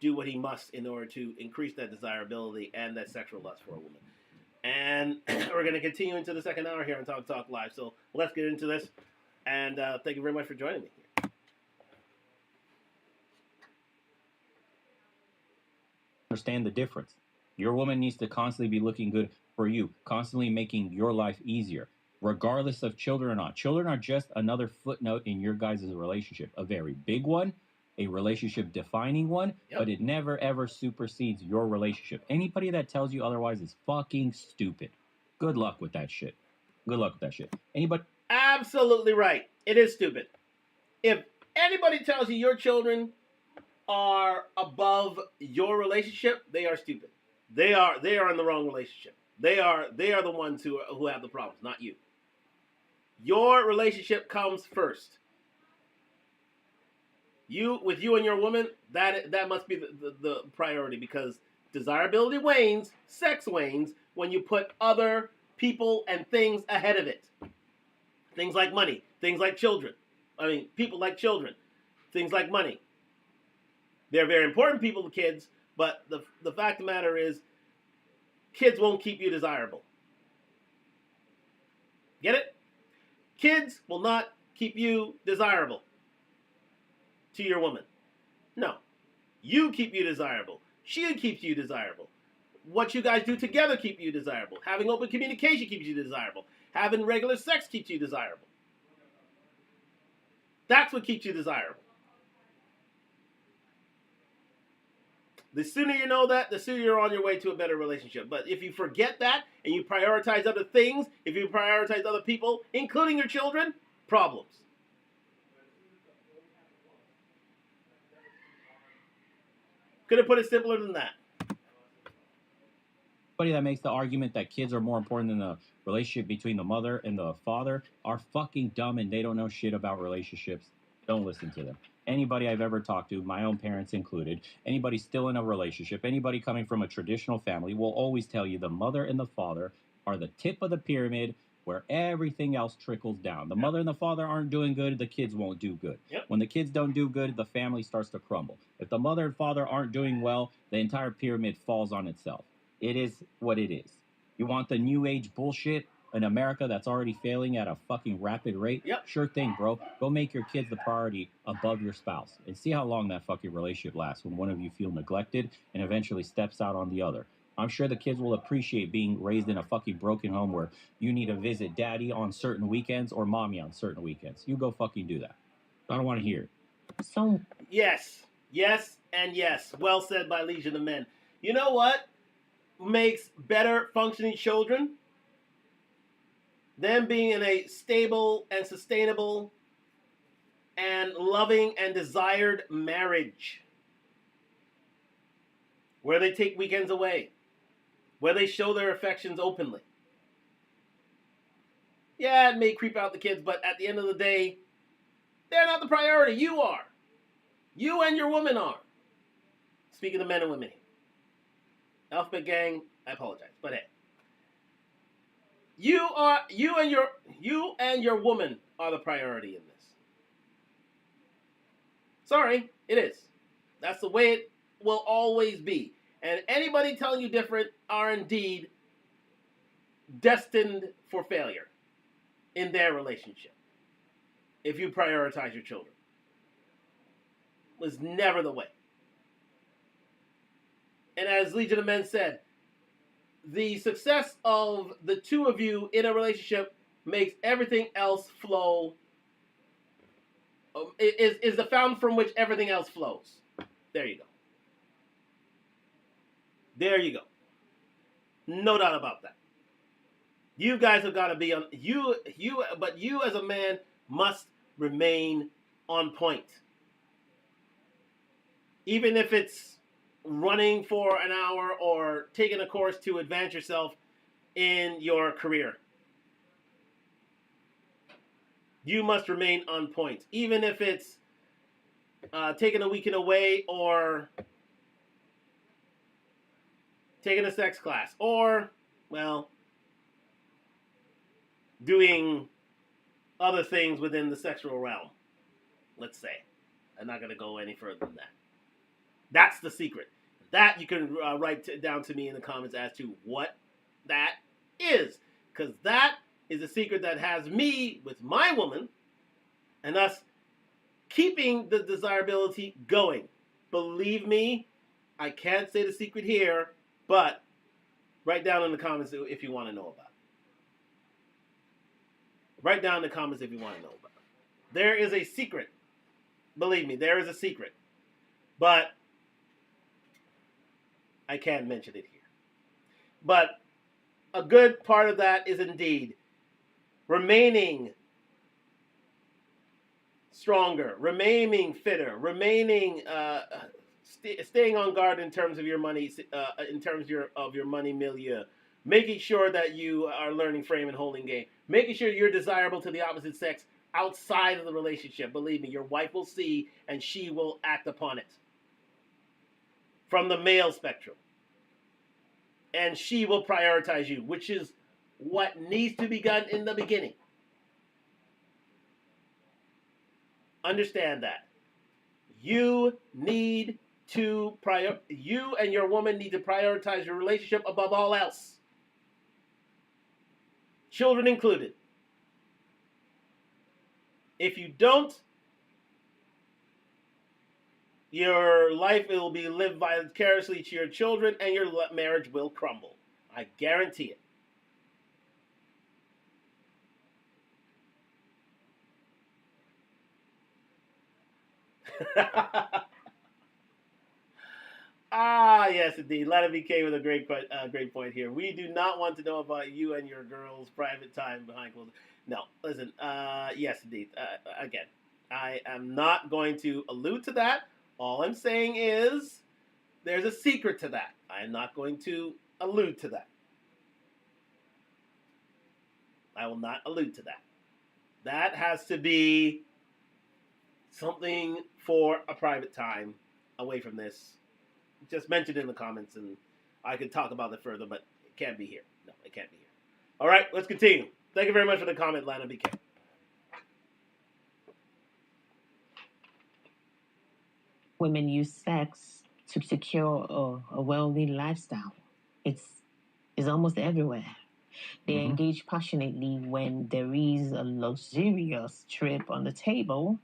do what he must in order to increase that desirability and that sexual lust for a woman. And we're going to continue into the second hour here on Talk Talk Live. So let's get into this. And thank you very much for joining me here. Understand the difference. Your woman needs to constantly be looking good for you, constantly making your life easier, regardless of children or not. Children are just another footnote in your guys' relationship, a very big one, a relationship defining one, but it never ever supersedes your relationship. Anybody that tells you otherwise is fucking stupid. Good luck with that shit. Good luck with that shit. Anybody? Absolutely right. It is stupid. If anybody tells you your children are above your relationship, they are stupid. They are in the wrong relationship. They are the ones who have the problems, not you. Your relationship comes first. With you and your woman, that must be the priority, because desirability wanes, sex wanes, when you put other people and things ahead of it. Things like money, things like children. People like children, things like money. They're very important people to kids, but the fact of the matter is, kids won't keep you desirable. Get it? Kids will not keep you desirable to your woman. No. You keep you desirable. She keeps you desirable. What you guys do together keep you desirable. Having open communication keeps you desirable. Having regular sex keeps you desirable. That's what keeps you desirable. The sooner you know that, the sooner you're on your way to a better relationship. But if you forget that and you prioritize other things, if you prioritize other people, including your children, problems. Could have put it simpler than that. Anybody that makes the argument that kids are more important than the relationship between the mother and the father are fucking dumb, and they don't know shit about relationships. Don't listen to them. Anybody I've ever talked to, my own parents included, anybody still in a relationship, anybody coming from a traditional family will always tell you the mother and the father are the tip of the pyramid where everything else trickles down. The mother and the father aren't doing good, the kids won't do good. When the kids don't do good, the family starts to crumble. If the mother and father aren't doing well, the entire pyramid falls on itself. It is what it is. You want the new age bullshit in America that's already failing at a fucking rapid rate? Sure thing, bro. Go make your kids the priority above your spouse and see how long that fucking relationship lasts when one of you feel neglected and eventually steps out on the other. I'm sure the kids will appreciate being raised in a fucking broken home where you need to visit daddy on certain weekends or mommy on certain weekends. You go fucking do that. I don't want to hear it. So Yes, and yes. Well said by Legion of Men. You know what makes better functioning children? Them being in a stable and sustainable and loving and desired marriage, where they take weekends away, where they show their affections openly. Yeah, it may creep out the kids, but at the end of the day, they're not the priority. You are. You and your woman are. Speaking of men and women here. Alphabet Gang, I apologize, but hey. You and your woman are the priority in this. Sorry, it is. That's the way it will always be. And anybody telling you different are indeed destined for failure in their relationship if you prioritize your children. It was never the way. And as Legion of Men said, the success of the two of you in a relationship makes everything else flow, is the fountain from which everything else flows. There you go. There you go. No doubt about that. You guys have got to be on, but you as a man must remain on point. Even if it's running for an hour or taking a course to advance yourself in your career. You must remain on point. Even if it's taking a weekend away or taking a sex class or, well, doing other things within the sexual realm, let's say. I'm not going to go any further than that. That's the secret. That you can write down to me in the comments as to what that is. Because that is a secret that has me with my woman and us keeping the desirability going. Believe me, I can't say the secret here, but write down in the comments if you want to know about it. Write down in the comments if you want to know about it. There is a secret. Believe me, there is a secret. But I can't mention it here. But a good part of that is indeed remaining stronger, remaining fitter, remaining staying on guard in terms of your money, in terms of your money milieu, making sure that you are learning frame and holding game, making sure you're desirable to the opposite sex outside of the relationship. Believe me, your wife will see and she will act upon it. From the male spectrum. And she will prioritize you, which is what needs to be done in the beginning. Understand that. You and your woman need to prioritize your relationship above all else. Children included. If you don't, your life will be lived vicariously to your children and your marriage will crumble. I guarantee it. Yes, indeed. Lana BK with a great point here. We do not want to know about you and your girl's private time behind closed. No, listen. Yes, indeed. Again, I am not going to allude to that. All I'm saying is there's a secret to that. I am not going to allude to that. I will not allude to that. That has to be something for a private time away from this. Just mention it in the comments and I could talk about it further, but it can't be here. No, it can't be here. All right, let's continue. Thank you very much for the comment, Lana BK. Women use sex to secure a wealthy lifestyle. It's almost everywhere. They engage passionately when there is a luxurious trip on the table,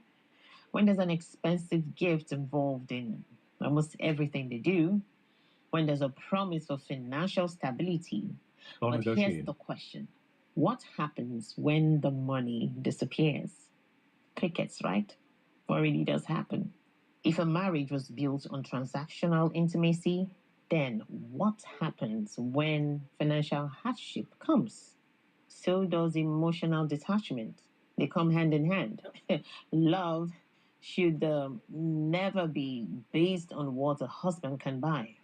when there's an expensive gift involved in almost everything they do, when there's a promise of financial stability. But here's the question. What happens when the money disappears? Crickets, right? What really does happen? If a marriage was built on transactional intimacy, then what happens when financial hardship comes? So does emotional detachment. They come hand in hand. Love should never be based on what a husband can buy.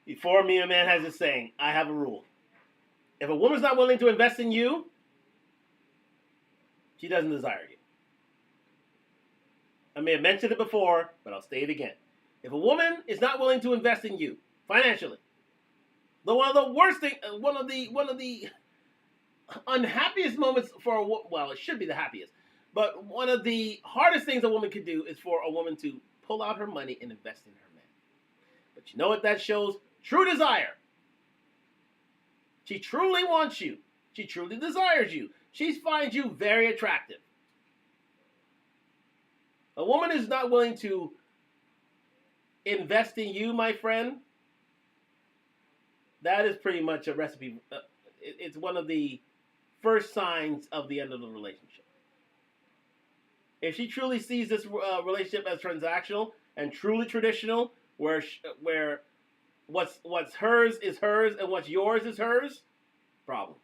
Before me, a man has this saying, I have a rule. If a woman's not willing to invest in you, she doesn't desire you. I may have mentioned it before, but I'll say it again. If a woman is not willing to invest in you financially, one of the worst thing, one of the unhappiest moments for well, it should be the happiest, but one of the hardest things a woman can do is for a woman to pull out her money and invest in her man. But you know what that shows? True desire. She truly wants you. She truly desires you. She finds you very attractive. A woman is not willing to invest in you, my friend. That is pretty much a recipe. It's one of the first signs of the end of the relationship. If she truly sees this relationship as transactional and truly traditional, where what's hers is hers and what's yours is hers, problems.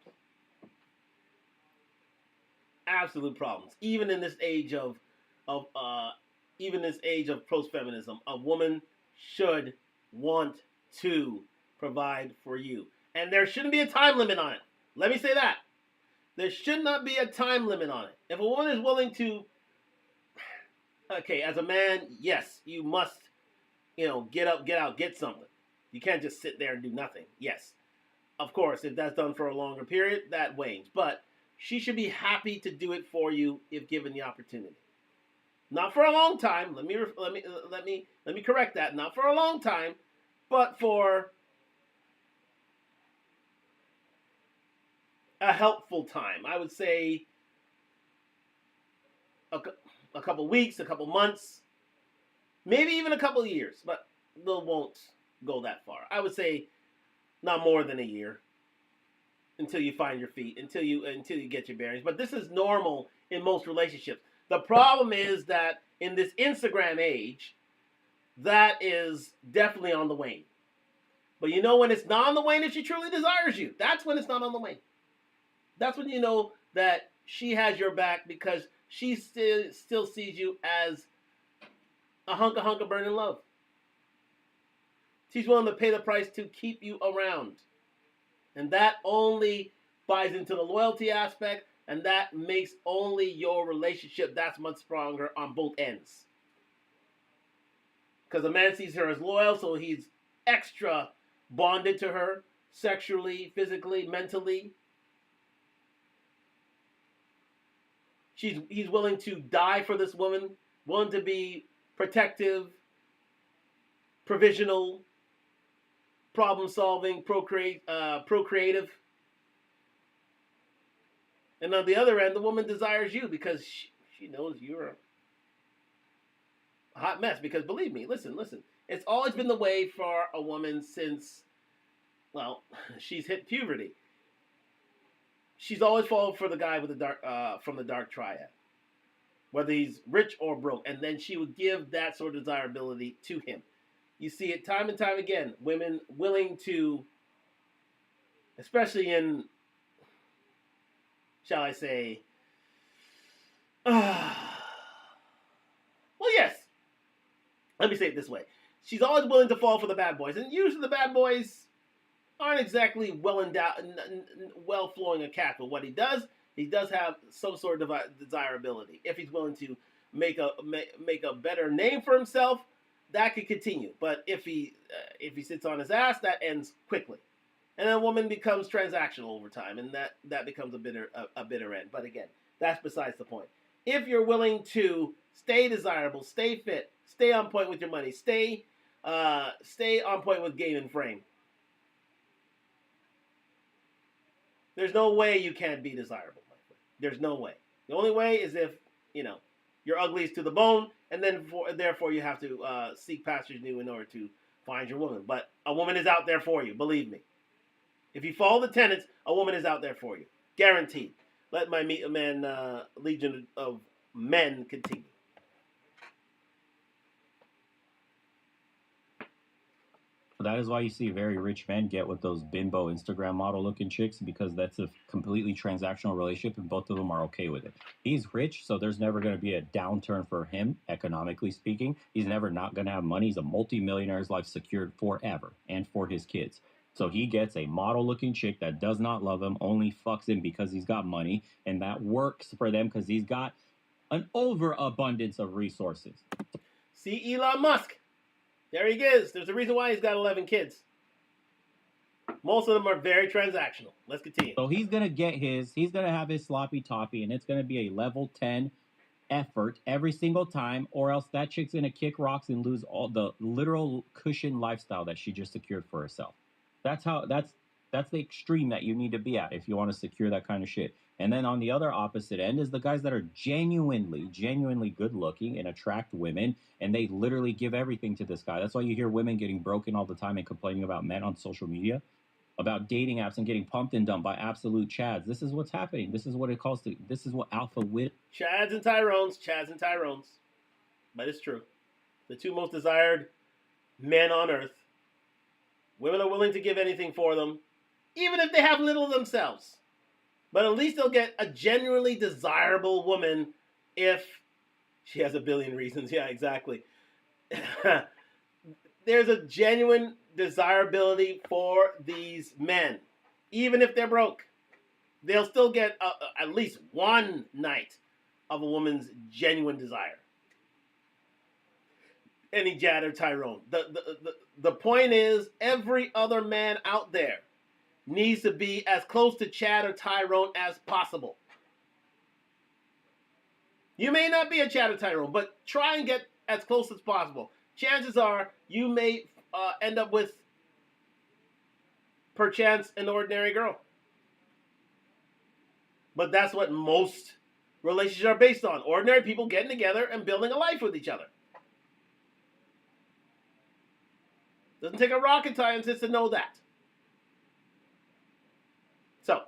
Absolute problems. Even in this age of post-feminism, a woman should want to provide for you. And there shouldn't be a time limit on it. Let me say that. There should not be a time limit on it. If a woman is willing to, okay, as a man, yes, you must, get up, get out, get something. You can't just sit there and do nothing. Yes. Of course, if that's done for a longer period, that wanes. But she should be happy to do it for you if given the opportunity. Not for a long time. Let me correct that. Not for a long time, but for a helpful time. I would say a couple weeks, a couple months, maybe even a couple years, but they won't go that far. I would say not more than a year until you find your feet, until you get your bearings. But this is normal in most relationships. The problem is that in this Instagram age, that is definitely on the wane. But you know when it's not on the wane, if she truly desires you, that's when it's not on the wane. That's when you know that she has your back because she still sees you as a hunk of burning love. She's willing to pay the price to keep you around. And that only buys into the loyalty aspect, and that makes only your relationship that much stronger on both ends. Because a man sees her as loyal, so he's extra bonded to her sexually, physically, mentally. He's willing to die for this woman, willing to be protective, provisional, problem-solving, procreative. And on the other end, the woman desires you because she knows you're a hot mess. Because believe me, listen, it's always been the way for a woman since, well, she's hit puberty. She's always fallen for the guy with from the dark triad, whether he's rich or broke, and then she would give that sort of desirability to him. You see it time and time again. Women willing to, especially in, shall I say, well, yes. Let me say it this way. She's always willing to fall for the bad boys. And usually the bad boys aren't exactly well flowing a cat. But what he does have some sort of desirability. If he's willing to make a better name for himself, that could continue. But if he sits on his ass, that ends quickly. And a woman becomes transactional over time, and that becomes a bitter end. But again, that's besides the point. If you're willing to stay desirable, stay fit, stay on point with your money, stay on point with game and frame, there's no way you can't be desirable. There's no way. The only way is if you're ugly to the bone, and then therefore you have to seek pastures new in order to find your woman. But a woman is out there for you, believe me. If you follow the tenets, a woman is out there for you. Guaranteed. Let my Meet a Man legion of men continue. That is why you see very rich men get with those bimbo Instagram model looking chicks, because that's a completely transactional relationship and both of them are okay with it. He's rich, so there's never going to be a downturn for him, economically speaking. He's never not going to have money. He's a multi-millionaire, his life secured forever and for his kids. So he gets a model looking chick that does not love him, only fucks him because he's got money, and that works for them because he's got an overabundance of resources. See Elon Musk. There he is. There's a reason why he's got 11 kids. Most of them are very transactional. Let's continue. So he's going to have his sloppy toppy, and it's going to be a level 10 effort every single time, or else that chick's going to kick rocks and lose all the literal cushion lifestyle that she just secured for herself. That's the extreme that you need to be at if you want to secure that kind of shit. And then on the other opposite end is the guys that are genuinely good looking and attract women, and they literally give everything to this guy. That's why you hear women getting broken all the time and complaining about men on social media, about dating apps and getting pumped and dumped by absolute chads. This is what's happening. This is what it calls to. This is what alpha wit. Chads and Tyrones. But it's true. The two most desired men on earth. Women are willing to give anything for them, even if they have little themselves. But at least they'll get a genuinely desirable woman if she has a billion reasons. Yeah, exactly. There's a genuine desirability for these men. Even if they're broke, they'll still get at least one night of a woman's genuine desire. Any Jad or Tyrone. The point is, every other man out there needs to be as close to Chad or Tyrone as possible. You may not be a Chad or Tyrone, but try and get as close as possible. Chances are you may end up with, perchance, an ordinary girl. But that's what most relationships are based on. Ordinary people getting together and building a life with each other. Doesn't take a rocket scientist to know that. So,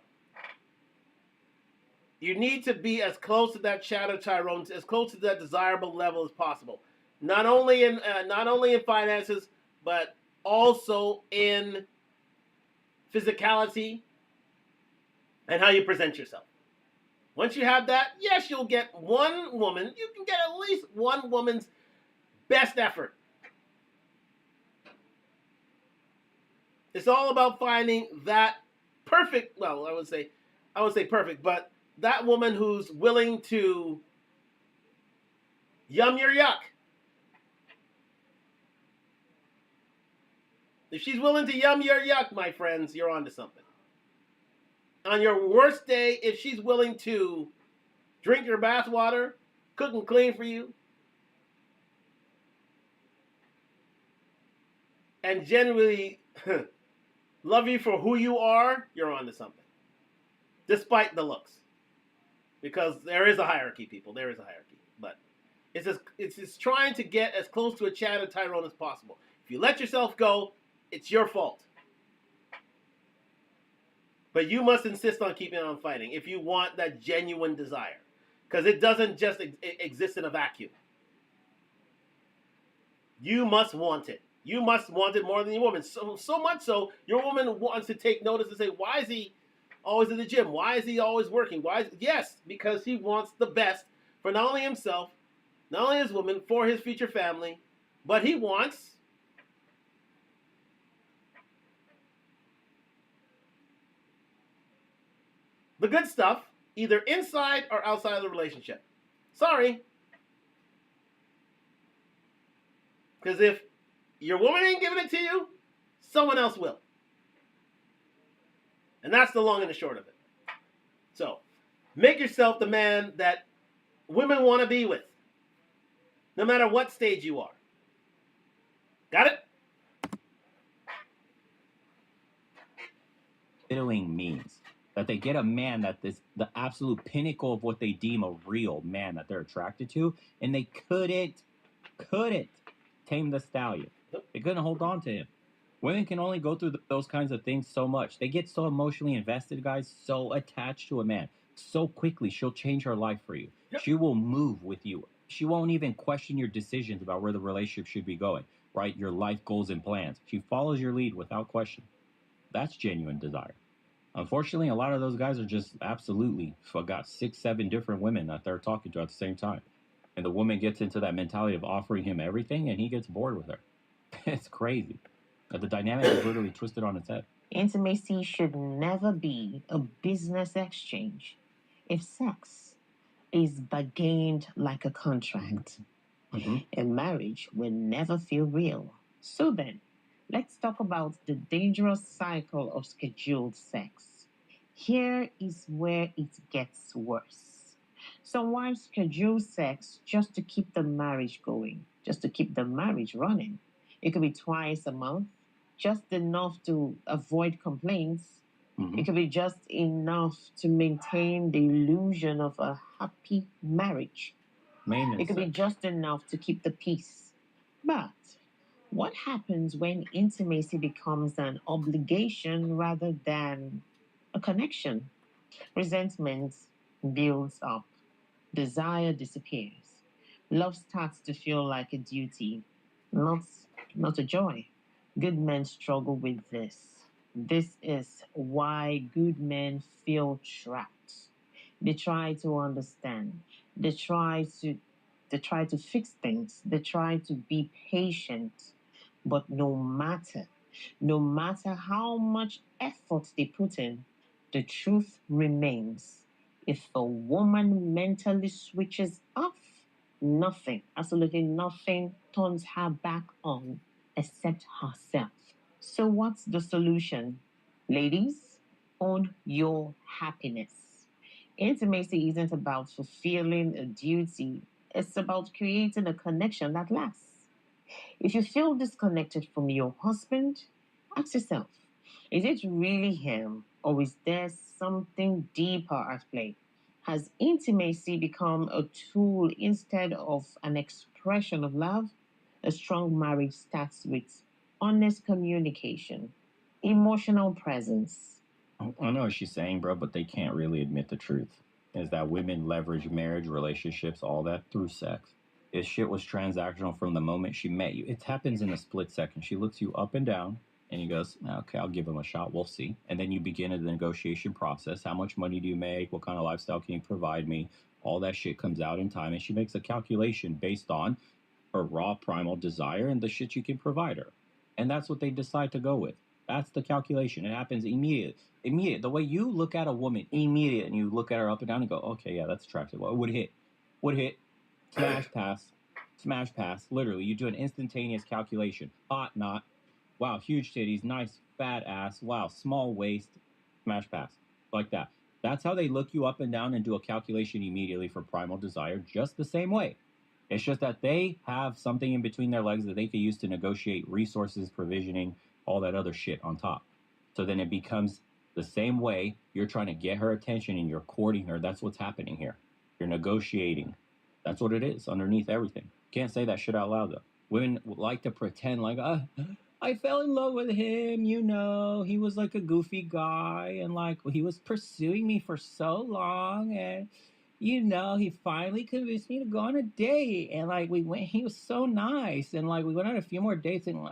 you need to be as close to that Shadow Tyrone, as close to that desirable level as possible. Not only in finances, but also in physicality and how you present yourself. Once you have that, yes, you'll get one woman. You can get at least one woman's best effort. It's all about finding that perfect, well, I would say perfect, but that woman who's willing to yum your yuck. If she's willing to yum your yuck, my friends, you're onto something. On your worst day, if she's willing to drink your bathwater, cook and clean for you, and genuinely love you for who you are, you're onto something. Despite the looks. Because there is a hierarchy, people. There is a hierarchy. But it's just trying to get as close to a Chad or Tyrone as possible. If you let yourself go, it's your fault. But you must insist on keeping on fighting if you want that genuine desire. Because it doesn't just exist in a vacuum. You must want it. You must want it more than your woman. So much so, your woman wants to take notice and say, why is he always in the gym? Why is he always working? Yes, because he wants the best for not only himself, not only his woman, for his future family, but he wants the good stuff, either inside or outside of the relationship. Sorry. Because if your woman ain't giving it to you, someone else will. And that's the long and the short of it. So, make yourself the man that women want to be with. No matter what stage you are. Got it? Fiddling means that they get a man that is the absolute pinnacle of what they deem a real man that they're attracted to, and they couldn't tame the stallion. They couldn't hold on to him. Women can only go through those kinds of things so much. They get so emotionally invested, guys, so attached to a man. So quickly, she'll change her life for you. Yep. She will move with you. She won't even question your decisions about where the relationship should be going, right? Your life goals and plans. She follows your lead without question. That's genuine desire. Unfortunately, a lot of those guys are just absolutely got 6, 7 different women that they're talking to at the same time. And the woman gets into that mentality of offering him everything, and he gets bored with her. It's crazy. The dynamic is literally twisted on its head. Intimacy should never be a business exchange. If sex is bargained like a contract. And marriage will never feel real. So then, let's talk about the dangerous cycle of scheduled sex. Here is where it gets worse. Some wives schedule sex just to keep the marriage going, just to keep the marriage running. It could be twice a month, just enough to avoid complaints. It could be just enough to maintain the illusion of a happy marriage. It could be just enough to keep the peace. But what happens when intimacy becomes an obligation rather than a connection? Resentment builds up, desire disappears, love starts to feel like a duty, not, not a joy. Good men struggle with this. This is why good men feel trapped. They try to understand. They try to they try to fix things. They try to be patient. But no matter how much effort they put in, the truth remains. If a woman mentally switches off, nothing, absolutely nothing turns her back on except herself. So, what's the solution? Ladies, own your happiness. Intimacy isn't about fulfilling a duty, it's about creating a connection that lasts. If you feel disconnected from your husband, ask yourself, is it really him or is there something deeper at play? Has intimacy become a tool instead of an expression of love? A strong marriage starts with honest communication, emotional presence. I know what she's saying, bro, but they can't really admit the truth. Is that women leverage marriage, relationships, all that through sex. If shit was transactional from the moment she met you, it happens in a split second. She looks you up and down, and he goes, okay, I'll give him a shot. We'll see. And then you begin the negotiation process. How much money do you make? What kind of lifestyle can you provide me? All that shit comes out in time, and she makes a calculation based on her raw primal desire and the shit you can provide her. And that's what they decide to go with. That's the calculation. It happens immediate. Immediate. The way you look at a woman, immediate, and you look at her up and down and go, okay, yeah, that's attractive. Well, would hit. Would hit. Smash pass. Smash pass. Literally, you do an instantaneous calculation. Hot, not. Wow, huge titties, nice fat ass. Wow, small waist. Smash pass. Like that. That's how they look you up and down and do a calculation immediately for primal desire, just the same way. It's just that they have something in between their legs that they can use to negotiate resources, provisioning, all that other shit on top. So then it becomes the same way you're trying to get her attention and you're courting her. That's what's happening here. You're negotiating. That's what it is underneath everything. Can't say that shit out loud though. Women like to pretend like, I fell in love with him, you know, he was like a goofy guy and like he was pursuing me for so long and you know, he finally convinced me to go on a date and like we went, he was so nice and like we went on a few more dates and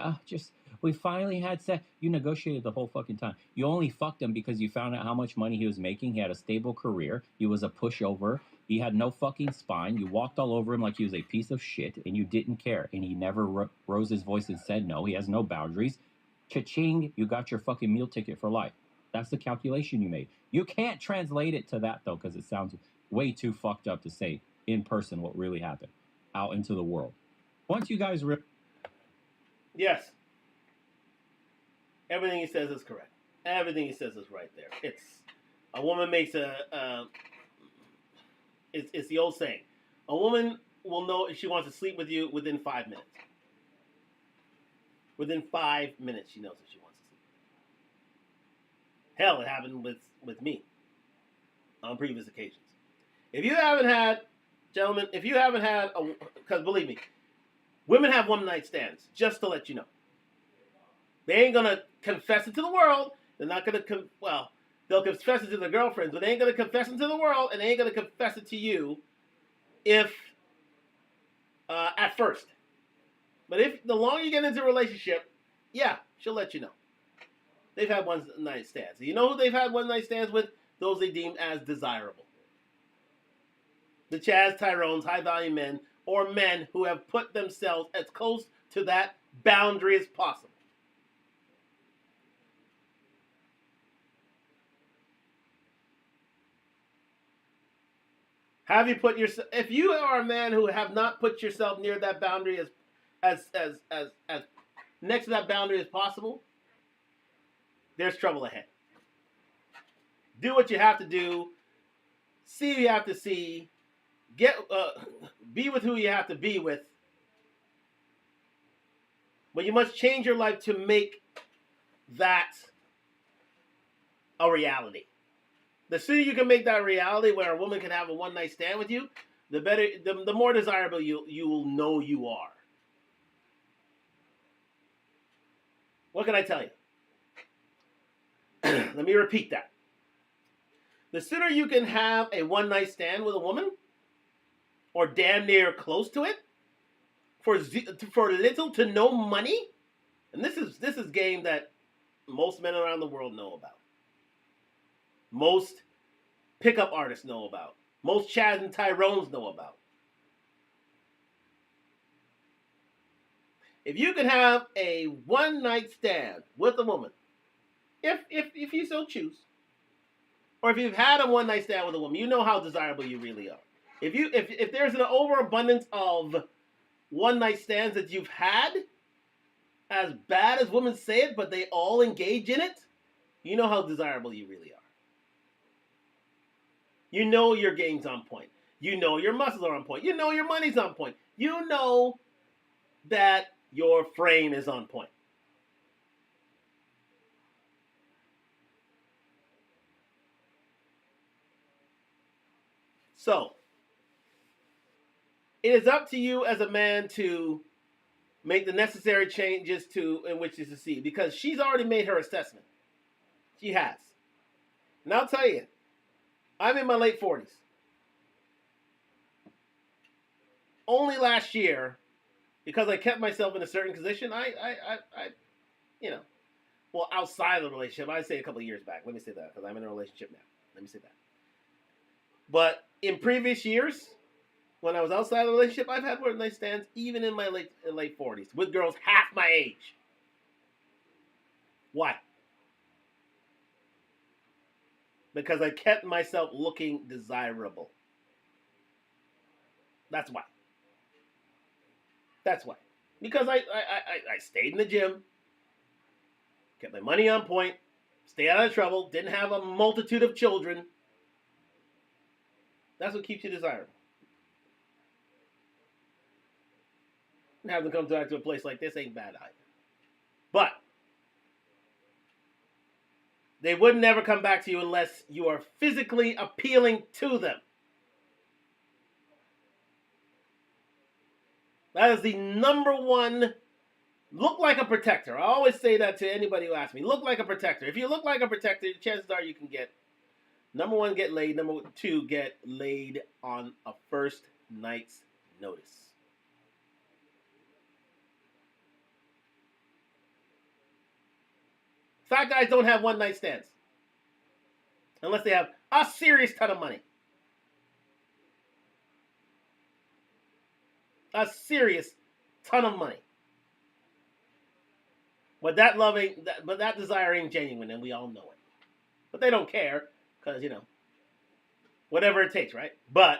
we finally had sex. You negotiated the whole fucking time. You only fucked him because you found out how much money he was making. He had a stable career. He was a pushover. He had no fucking spine. You walked all over him like he was a piece of shit and you didn't care. And he never rose his voice and said no. He has no boundaries. Cha-ching, you got your fucking meal ticket for life. That's the calculation you made. You can't translate it to that though because it sounds way too fucked up to say in person what really happened out into the world. Once you guys Yes. Everything he says is correct. Everything he says is right there. It's a woman makes it's the old saying. A woman will know if she wants to sleep with you within 5 minutes. Within 5 minutes, she knows if she wants to sleep. Hell, it happened with me on previous occasions. If you haven't had, gentlemen, because believe me, women have one-night stands, just to let you know. They ain't going to confess it to the world. They're not going to, they'll confess it to their girlfriends, but they ain't going to confess it to the world, and they ain't going to confess it to you if, at first. But if the longer you get into a relationship, yeah, she'll let you know. They've had one-night stands. You know who they've had one-night stands with? Those they deem as desirable. The Chaz Tyrones, high-value men, or men who have put themselves as close to that boundary as possible. Have you put yourself? If you are a man who have not put yourself near that boundary as next to that boundary as possible, there's trouble ahead. Do what you have to do. See who you have to see. Be with who you have to be with. But you must change your life to make that a reality. The sooner you can make that a reality where a woman can have a one-night stand with you, the better, the more desirable you will know you are. What can I tell you? Let me repeat that. The sooner you can have a one-night stand with a woman, or damn near close to it, for little to no money, and this is game that most men around the world know about. Most pickup artists know about. Most Chaz and Tyrones know about. If you can have a one-night stand with a woman, if you so choose, or if you've had a one-night stand with a woman, you know how desirable you really are. If there's an overabundance of one-night stands that you've had, as bad as women say it, but they all engage in it, you know how desirable you really are. You know your game's on point. You know your muscles are on point. You know your money's on point. You know that your frame is on point. So, it is up to you as a man to make the necessary changes in which to succeed, because she's already made her assessment. She has. And I'll tell you, I'm in my late 40s. Only last year, because I kept myself in a certain position, outside of the relationship, I'd say a couple of years back. Let me say that, because I'm in a relationship now. Let me say that. But in previous years, when I was outside of the relationship, I've had one-night stands even in my late 40s with girls half my age. Why? Because I kept myself looking desirable. That's why. That's why. Because I stayed in the gym, kept my money on point, stayed out of trouble, didn't have a multitude of children. That's what keeps you desirable. And having them come back to a place like this ain't bad either. But they would never come back to you unless you are physically appealing to them. That is the number one. Look like a protector. I always say that to anybody who asks me. Look like a protector. If you look like a protector, chances are you can get, number one, get laid. Number two, get laid on a first night's notice. Fat guys don't have one-night stands. Unless they have a serious ton of money. A serious ton of money. But that desire ain't genuine, and we all know it. But they don't care, because, whatever it takes, right? But,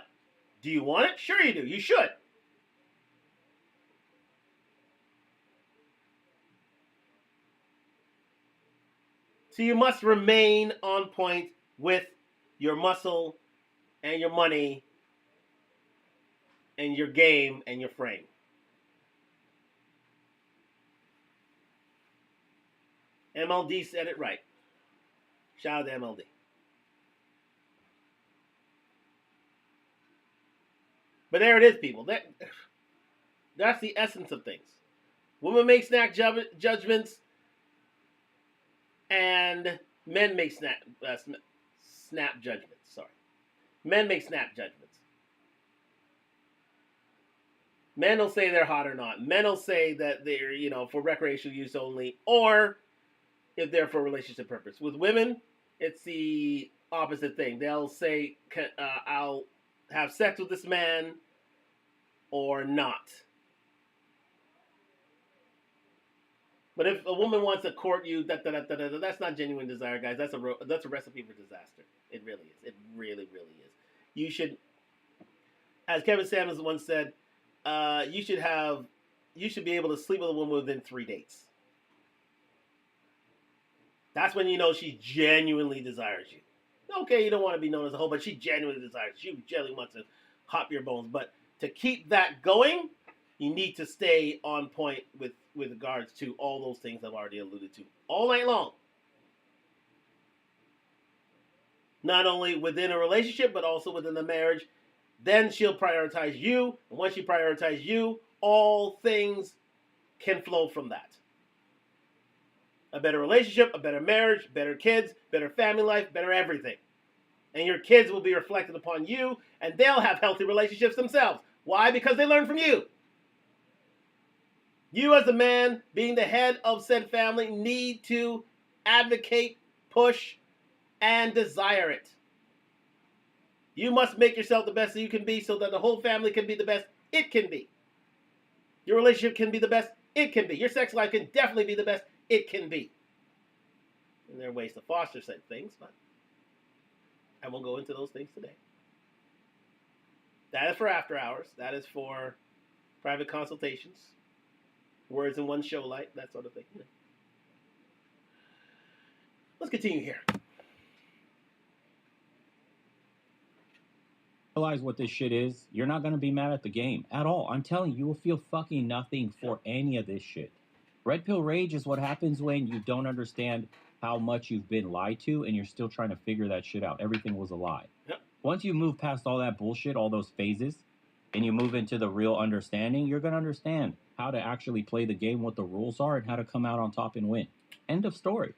do you want it? Sure you do. You should. So you must remain on point with your muscle and your money and your game and your frame. MLD said it right. Shout out to MLD. But there it is, people. That's the essence of things. Women make snap judgments, and men make snap judgments. Sorry. Men make snap judgments. Men will say they're hot or not. Men will say that they're, for recreational use only, or if they're for relationship purpose. With women, it's the opposite thing. They'll say, I'll have sex with this man or not. But if a woman wants to court you, that's not genuine desire, guys. That's a recipe for disaster. It really is. It really, really is. You should as Kevin Samuels once said, you should be able to sleep with a woman within 3 dates. That's when you know she genuinely desires you. Okay, you don't want to be known as a hoe, but she genuinely desires you. She genuinely wants to hop your bones. But to keep that going, you need to stay on point with regards to all those things I've already alluded to all night long. Not only within a relationship, but also within the marriage. Then she'll prioritize you. And once she prioritizes you, all things can flow from that. A better relationship, a better marriage, better kids, better family life, better everything. And your kids will be reflected upon you, and they'll have healthy relationships themselves. Why? Because they learn from you. You as a man, being the head of said family, need to advocate, push, and desire it. You must make yourself the best that you can be so that the whole family can be the best it can be. Your relationship can be the best it can be. Your sex life can definitely be the best it can be. And there are ways to foster said things, but I won't go into those things today. That is for after hours. That is for private consultations. Words in one show light, that sort of thing. Let's continue here. Realize what this shit is, you're not going to be mad at the game at all. I'm telling you, you will feel fucking nothing for any of this shit. Red pill rage is what happens when you don't understand how much you've been lied to and you're still trying to figure that shit out. Everything was a lie. Yep. Once you move past all that bullshit, all those phases, and you move into the real understanding, you're going to understand how to actually play the game, what the rules are, and how to come out on top and win. End of story.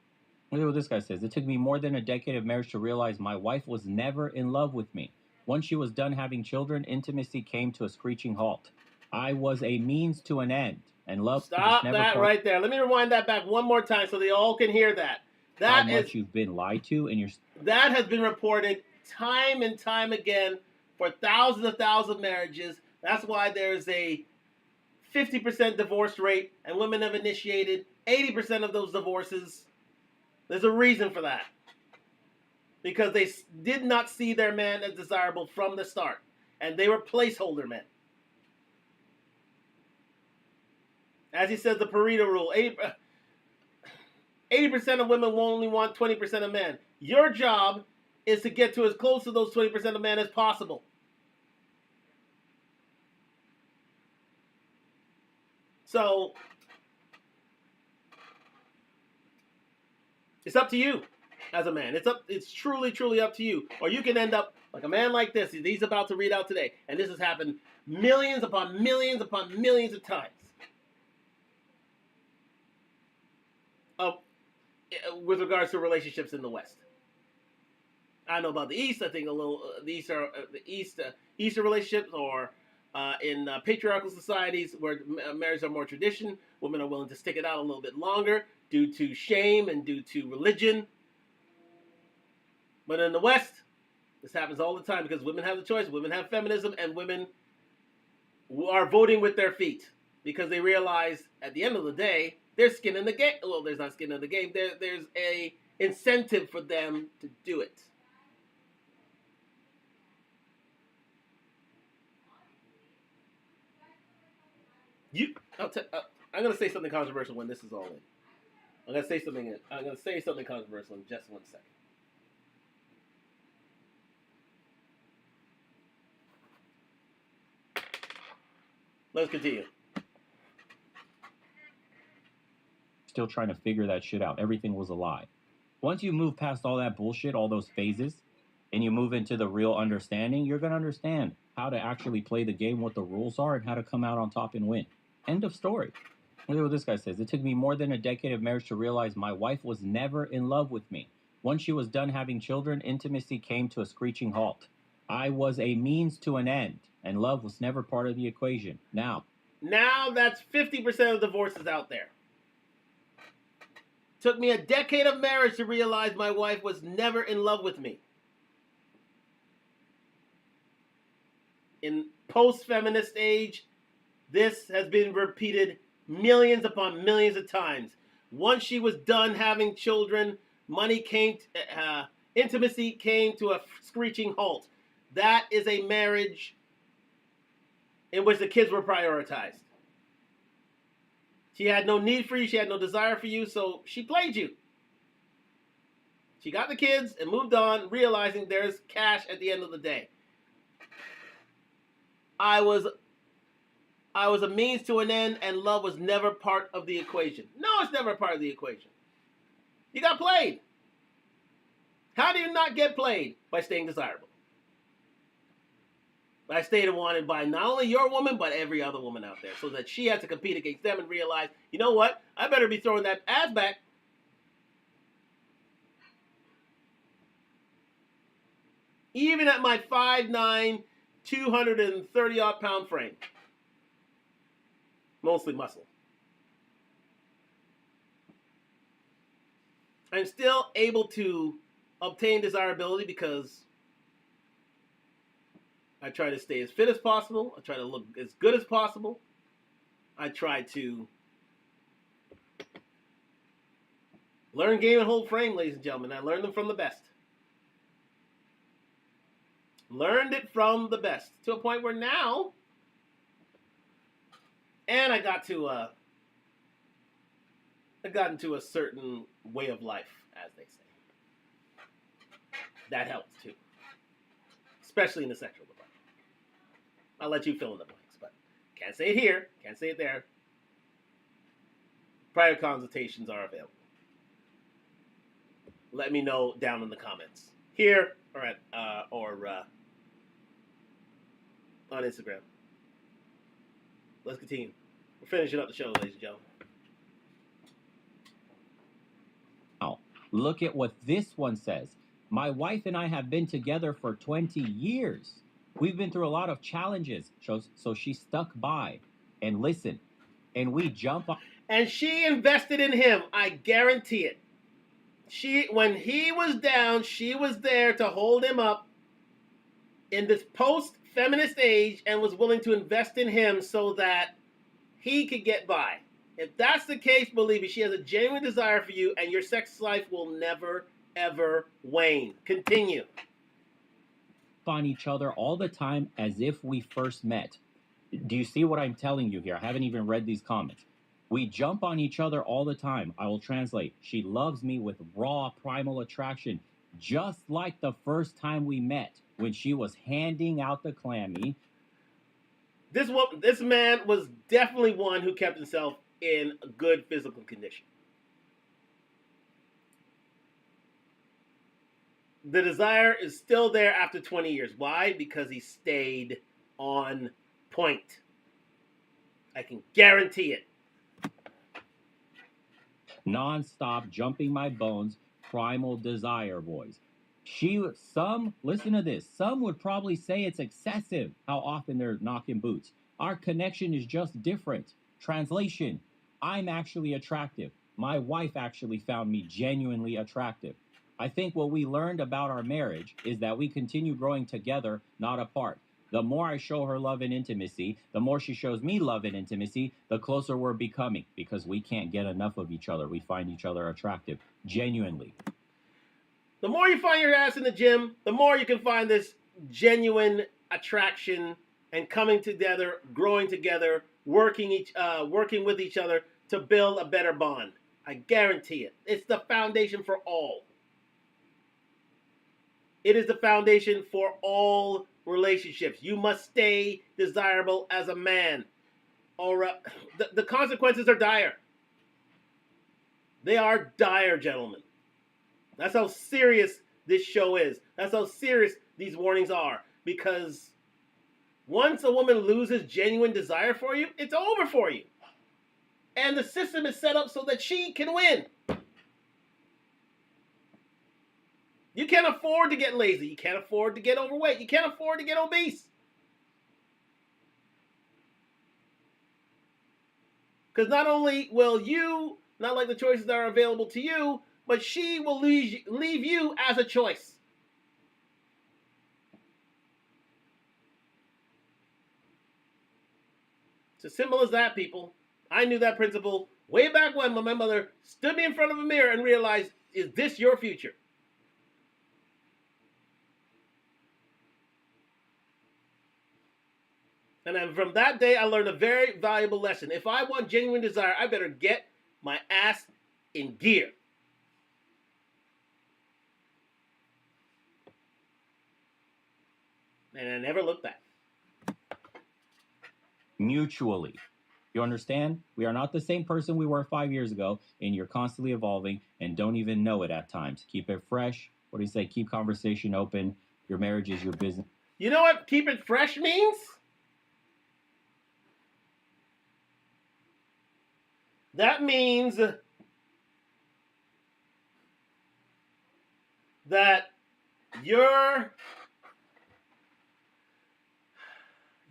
Look at what this guy says. It took me more than a decade of marriage to realize my wife was never in love with me. Once she was done having children, intimacy came to a screeching halt. I was a means to an end, and love was Stop never that right there. Let me rewind that back one more time so they all can hear that. How much you've been lied to, and that has been reported time and time again for thousands of marriages. That's why there's a 50% divorce rate, and women have initiated 80% of those divorces. There's a reason for that. Because they did not see their man as desirable from the start. And they were placeholder men. As he says, the Pareto rule, 80% of women will only want 20% of men. Your job is to get to as close to those 20% of men as possible. So, it's up to you as a man. It's truly up to you. Or you can end up like a man like this. He's about to read out today. And this has happened millions upon millions upon millions of times. With regards to relationships in the West. I know about the East. I think a little Eastern relationships, or in patriarchal societies where marriages are more tradition, women are willing to stick it out a little bit longer due to shame and due to religion. But in the West, this happens all the time because women have the choice. Women have feminism, and women are voting with their feet because they realize at the end of the day, there's skin in the game. Well, there's not skin in the game. There's a incentive for them to do it. I'm going to say something controversial when this is all in. I'm going to say something controversial in just 1 second. Let's continue. Still trying to figure that shit out. Everything was a lie. Once you move past all that bullshit, all those phases, and you move into the real understanding, you're going to understand how to actually play the game, what the rules are, and how to come out on top and win. End of story. Look at what this guy says. It took me more than a decade of marriage to realize my wife was never in love with me. Once she was done having children, intimacy came to a screeching halt. I was a means to an end, and love was never part of the equation. Now that's 50% of divorces out there. Took me a decade of marriage to realize my wife was never in love with me. In post-feminist age, this has been repeated millions upon millions of times. Once she was done having children, intimacy came to a screeching halt. That is a marriage in which the kids were prioritized. She had no need for you. She had no desire for you, so she played you. She got the kids and moved on, realizing there's cash at the end of the day. I was a means to an end, and love was never part of the equation. No, it's never a part of the equation. You got played. How do you not get played? By staying desirable. By staying wanted by not only your woman, but every other woman out there. So that she has to compete against them and realize, you know what? I better be throwing that ass back. Even at my 5'9", 230-odd pound frame. Mostly muscle. I'm still able to obtain desirability because I try to stay as fit as possible. I try to look as good as possible. I try to learn game and hold frame, ladies and gentlemen. I learned them from the best. Learned it from the best. To a point where now, and I got into a certain way of life, as they say. That helps too. Especially in the sexual department. I'll let you fill in the blanks, but can't say it here, can't say it there. Private consultations are available. Let me know down in the comments. Here, or on Instagram. Let's continue. We're finishing up the show, ladies and gentlemen. Oh, look at what this one says. My wife and I have been together for 20 years. We've been through a lot of challenges, so she stuck by and listened. And we jump on. And she invested in him. I guarantee it. When he was down, she was there to hold him up in this post-feminist age and was willing to invest in him so that he could get by. If that's the case, believe me, she has a genuine desire for you, and your sex life will never, ever wane. Continue. On each other all the time as if we first met. Do you see what I'm telling you here? I haven't even read these comments. We jump on each other all the time. I will translate. She loves me with raw primal attraction, just like the first time we met when she was handing out the clammy. This man was definitely one who kept himself in a good physical condition. The desire is still there after 20 years. Why? Because he stayed on point. I can guarantee it. Non-stop jumping my bones, primal desire voice. Listen to this. Some would probably say it's excessive how often they're knocking boots. Our connection is just different. Translation, I'm actually attractive. My wife actually found me genuinely attractive. I think what we learned about our marriage is that we continue growing together, not apart. The more I show her love and intimacy, the more she shows me love and intimacy, the closer we're becoming, because we can't get enough of each other. We find each other attractive, genuinely. The more you find your ass in the gym, the more you can find this genuine attraction and coming together, growing together, working with each other to build a better bond. I guarantee it. It's the foundation for all. It is the foundation for all relationships. You must stay desirable as a man, or the consequences are dire. They are dire, gentlemen. That's how serious this show is. That's how serious these warnings are. Because once a woman loses genuine desire for you, it's over for you. And the system is set up so that she can win. You can't afford to get lazy. You can't afford to get overweight. You can't afford to get obese. Because not only will you not like the choices that are available to you, but she will leave you as a choice. It's as simple as that, people. I knew that principle way back when my mother stood me in front of a mirror and realized, is this your future? And then from that day, I learned a very valuable lesson. If I want genuine desire, I better get my ass in gear. And I never looked back. Mutually. You understand? We are not the same person we were 5 years ago, and you're constantly evolving and don't even know it at times. Keep it fresh. What do you say? Keep conversation open. Your marriage is your business. You know what keep it fresh means? That means that your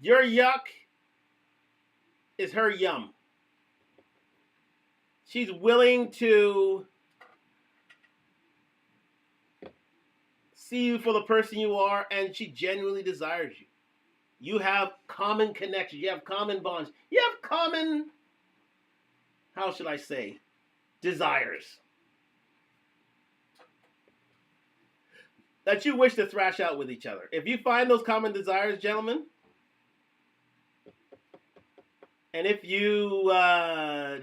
yuck is her yum. She's willing to see you for the person you are, and she genuinely desires you. You have common connections. You have common bonds. You have common, how should I say, desires that you wish to thrash out with each other. If you find those common desires, gentlemen, and if you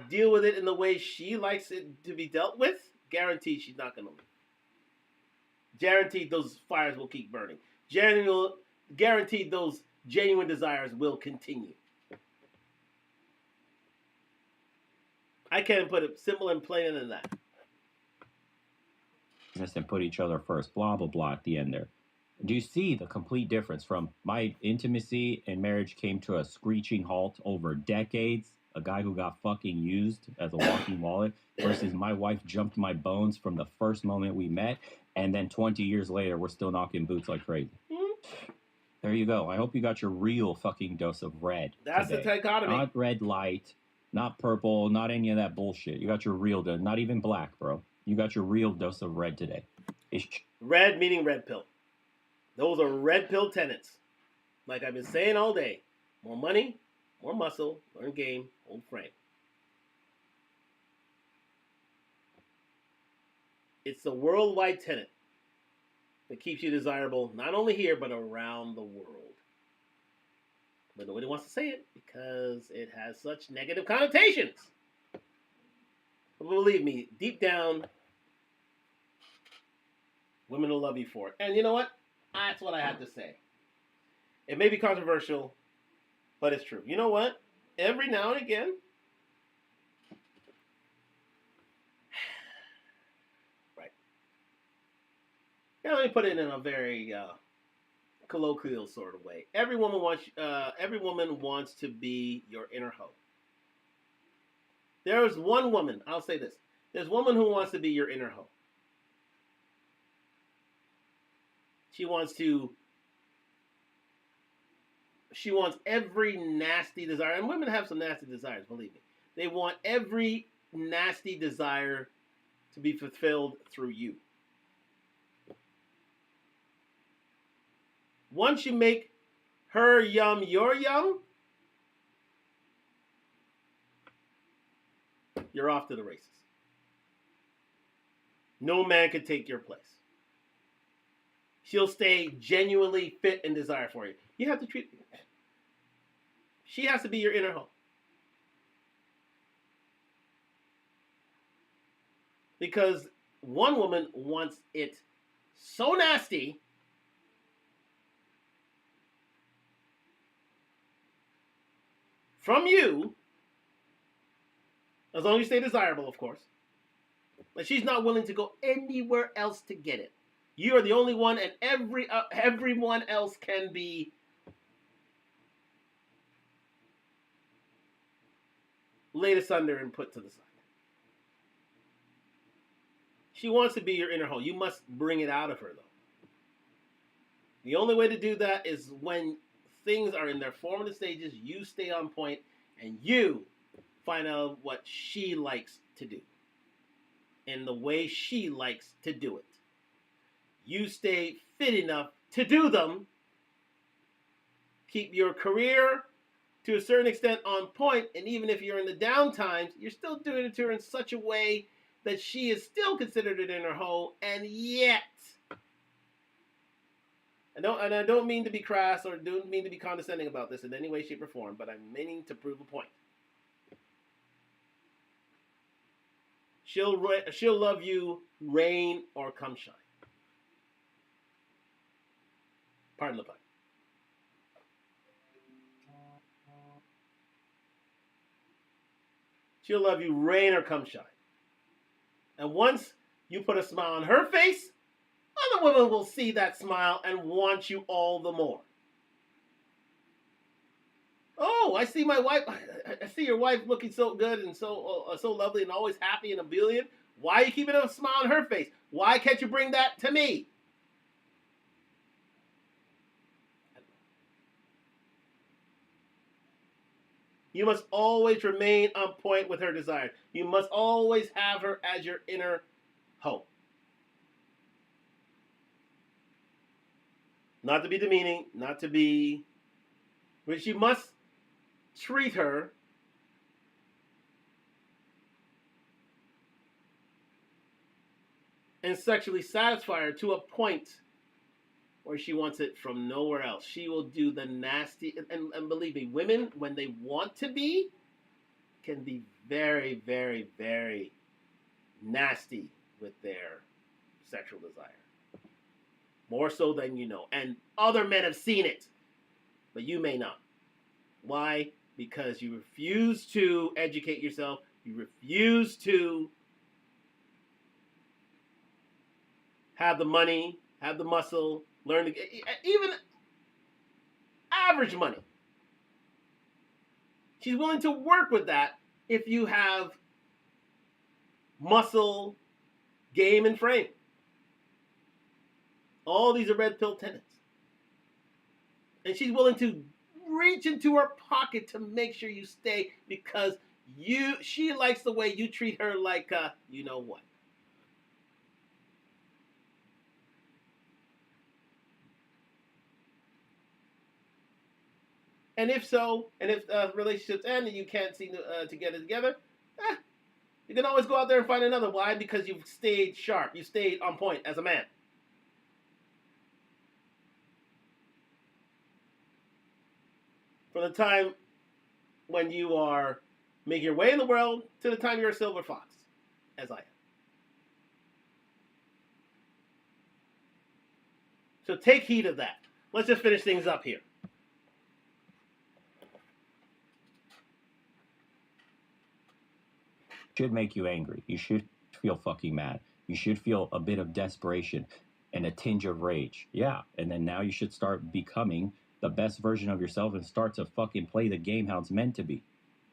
deal with it in the way she likes it to be dealt with, guaranteed she's not going to leave. Guaranteed those fires will keep burning. Guaranteed those genuine desires will continue. I can't put it simple and plainer than that. And put each other first, blah, blah, blah at the end there. Do you see the complete difference from my intimacy and marriage came to a screeching halt over decades, a guy who got fucking used as a walking wallet, versus my wife jumped my bones from the first moment we met, and then 20 years later, we're still knocking boots like crazy. Mm-hmm. There you go. I hope you got your real fucking dose of red. That's today. The dichotomy. Not red light, not purple, not any of that bullshit. You got your real dose, not even black, bro. You got your real dose of red today. Red meaning red pill. Those are red pill tenets. Like I've been saying all day. More money, more muscle, learn game, hold frame. It's the worldwide tenet that keeps you desirable, not only here, but around the world. But nobody wants to say it because it has such negative connotations. But believe me, deep down, women will love you for it. And you know what? That's what I have to say. It may be controversial, but it's true. You know what? Every now and again, right. Now let me put it in a very colloquial sort of way. Every woman wants to be your inner hoe. There is one woman, I'll say this. There's one woman who wants to be your inner hoe. She wants every nasty desire, and women have some nasty desires, believe me. They want every nasty desire to be fulfilled through you. Once you make her yum your yum, you're off to the races. No man can take your place. She'll stay genuinely fit and desire for you. You have to treat. She has to be your inner hoe. Because one woman wants it so nasty from you, as long as you stay desirable, of course, but she's not willing to go anywhere else to get it. You are the only one, and everyone else can be laid asunder and put to the side. She wants to be your inner hoe. You must bring it out of her, though. The only way to do that is when things are in their formative stages, you stay on point, and you find out what she likes to do and the way she likes to do it. You stay fit enough to do them. Keep your career to a certain extent on point, and even if you're in the down times, you're still doing it to her in such a way that she is still considered an inner hoe, and yet I don't mean to be crass or don't mean to be condescending about this in any way, shape, or form, but I'm meaning to prove a point. She'll love you rain or come shine. Pardon the pun. She'll love you rain or come shine. And once you put a smile on her face, other women will see that smile and want you all the more. Oh, I see my wife. I see your wife looking so good and so lovely and always happy and ebullient. Why are you keeping a smile on her face? Why can't you bring that to me? You must always remain on point with her desires. You must always have her as your inner hope. Not to be demeaning, not to be... But you must treat her and sexually satisfy her to a point where she wants it from nowhere else. She will do the nasty, and believe me, women, when they want to be, can be very, very, very nasty with their sexual desire. More so than you know. And other men have seen it, but you may not. Why? Because you refuse to educate yourself. You refuse to have the money, have the muscle, learn to get, even average money. She's willing to work with that if you have muscle, game, and frame. All these are red pill tenets. And she's willing to reach into her pocket to make sure you stay because she likes the way you treat her like you know what. And if relationships end and you can't seem to get it together, you can always go out there and find another. Why? Because you've stayed sharp. You stayed on point as a man. From the time when you are making your way in the world to the time you're a silver fox, as I am. So take heed of that. Let's just finish things up here. Should make you angry. You should feel fucking mad. You should feel a bit of desperation and a tinge of rage. Yeah. And then now you should start becoming the best version of yourself and start to fucking play the game how it's meant to be.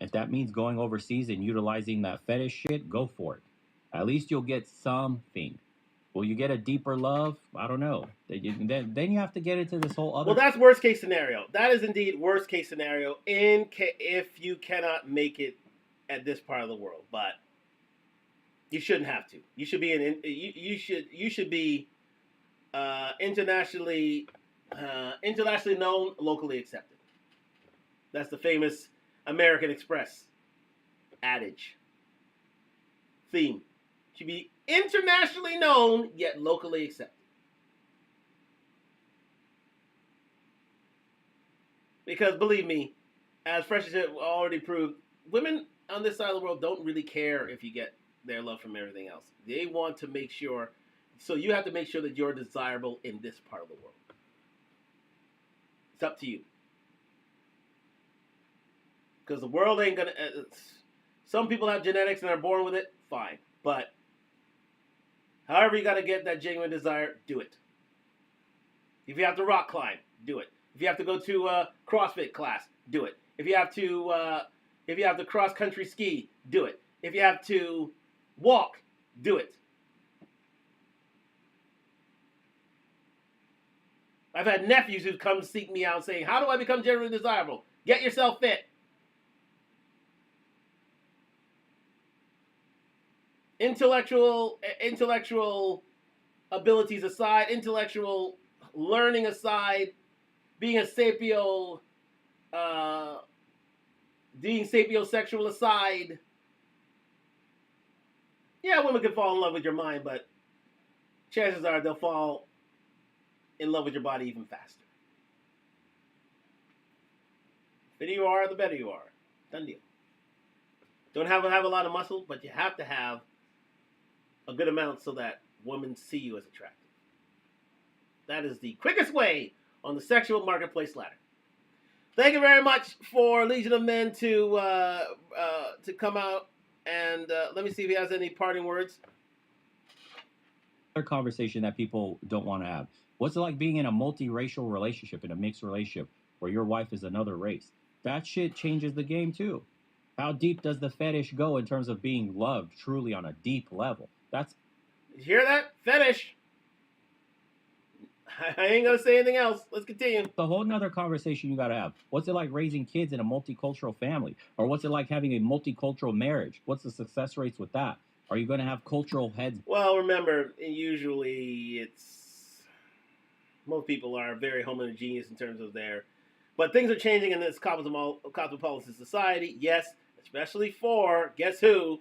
If that means going overseas and utilizing that fetish shit, go for it. At least you'll get something. Will you get a deeper love? I don't know. Then you have to get into this whole other... Well, that's worst case scenario. That is indeed worst case scenario if you cannot make it at this part of the world. But you shouldn't have to. You should be you should be internationally known, locally accepted. That's the famous American Express adage. Theme. Should be internationally known, yet locally accepted. Because believe me, as Fresh has already proved, women on this side of the world don't really care if you get their love from everything else. They want to make sure, so you have to make sure that you're desirable in this part of the world. It's up to you. Because the world ain't gonna, some people have genetics and are born with it, fine. But however you gotta get that genuine desire, do it. If you have to rock climb, do it. If you have to go to a CrossFit class, do it. If you have to cross country ski, do it. If you have to walk, do it. I've had nephews who come seek me out saying, how do I become generally desirable? Get yourself fit. Intellectual abilities aside, intellectual learning aside, being sapiosexual aside, yeah, women can fall in love with your mind, but chances are they'll fall in love with your body even faster. The fitter you are, the better you are. Done deal. Don't have a lot of muscle, but you have to have a good amount so that women see you as attractive. That is the quickest way on the sexual marketplace ladder. Thank you very much for Legion of Men to come out, and let me see if he has any parting words. Another conversation that people don't want to have. What's it like being in a multiracial relationship, in a mixed relationship, where your wife is another race? That shit changes the game too. How deep does the fetish go in terms of being loved truly on a deep level? That's... You hear that? Fetish. I ain't gonna say anything else. Let's continue. a whole nother conversation you gotta have. What's it like raising kids in a multicultural family? Or what's it like having a multicultural marriage? What's the success rates with that? Are you gonna have cultural heads? Well, remember, usually most people are very homogeneous in terms of their, but things are changing in this cosmopolitan society. Yes, especially for, guess who?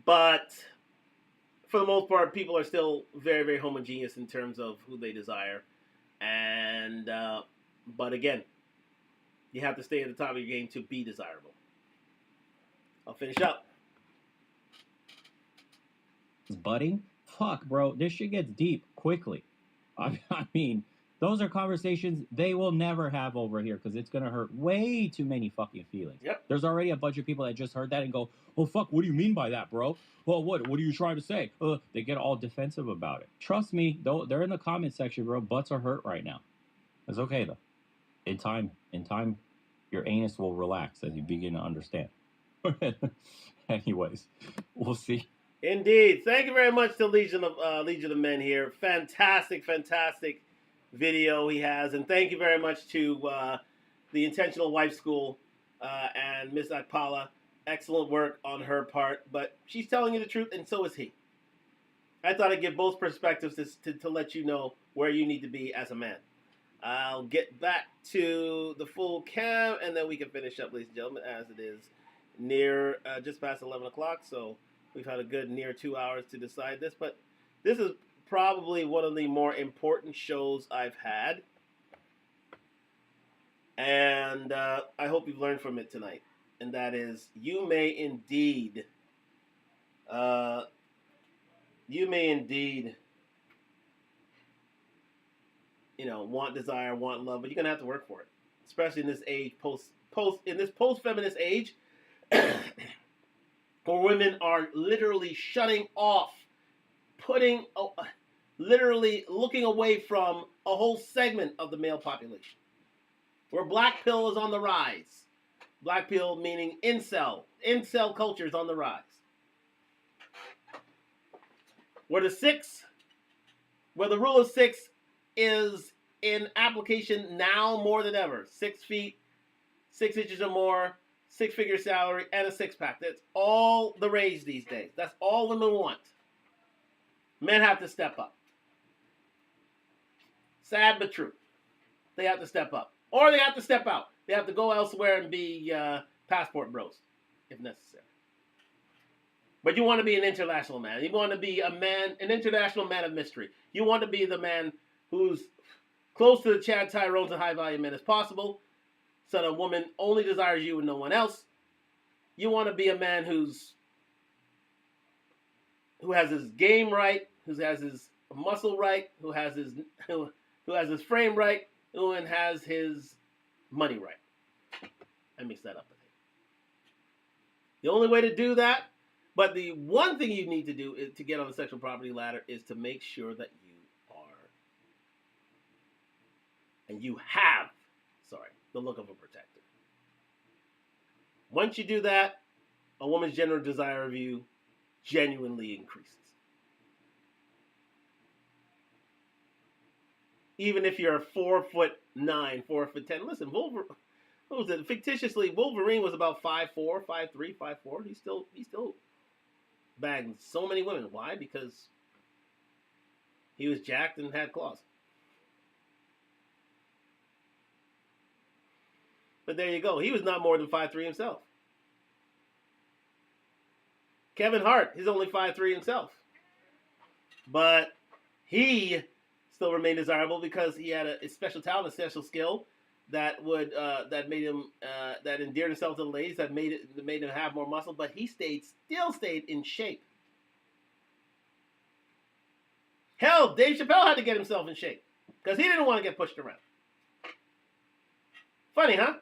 But for the most part, people are still very, very homogeneous in terms of who they desire. And, but again, you have to stay at the top of your game to be desirable. I'll finish up. Budding? Fuck, bro. This shit gets deep quickly. I mean, those are conversations they will never have over here because it's going to hurt way too many fucking feelings. Yep. There's already a bunch of people that just heard that and go, oh, fuck, what do you mean by that, bro? Well, what are you trying to say? They get all defensive about it. Trust me, though, they're in the comment section, bro. Butts are hurt right now. It's okay, though. In time, your anus will relax as you begin to understand. Anyways, we'll see. Indeed. Thank you very much to Legion of Men here. Fantastic video he has. And thank you very much to the Intentional Wife School and Miss Akpala. Excellent work on her part. But she's telling you the truth, and so is he. I thought I'd give both perspectives to let you know where you need to be as a man. I'll get back to the full cam, and then we can finish up, ladies and gentlemen, as it is near just past 11 o'clock. So we've had a good near 2 hours to decide this. But this is probably one of the more important shows I've had. And I hope you've learned from it tonight. And that is, you may indeed want desire, want love, but you're gonna have to work for it. Especially in this age, post-feminist age, where women are literally shutting off, literally looking away from a whole segment of the male population. Where black pill is on the rise. Black pill meaning incel. Incel culture is on the rise. Where the rule of 6 is in application now more than ever. 6 feet, 6 inches or more, 6-figure salary, and a 6-pack. That's all the rage these days. That's all women want. Men have to step up. Sad but true. They have to step up. Or they have to step out. They have to go elsewhere and be passport bros, if necessary. But you want to be an international man. You want to be an international man of mystery. You want to be the man who's close to the Chad Tyrones and high value men as possible, so that a woman only desires you and no one else. You want to be a man who has his game right, who has his muscle right, who has his frame right, and has his money right. I mixed that up, I think. The only way to do that, but the one thing you need to do is to get on the sexual property ladder is to make sure that you are, and you have, the look of a protector. Once you do that, a woman's general desire of you genuinely increases. Even if you're 4'9", 4'10". Listen, fictitiously, Wolverine was about 5'4", 5'3", 5'4". He still bagged so many women. Why? Because he was jacked and had claws. But there you go. He was not more than 5'3" himself. Kevin Hart, he's only 5'3" himself. But he still remained desirable because he had a special talent, a special skill that that made him that endeared himself to the ladies, that made him have more muscle. But he still stayed in shape. Hell, Dave Chappelle had to get himself in shape because he didn't want to get pushed around. Funny, huh?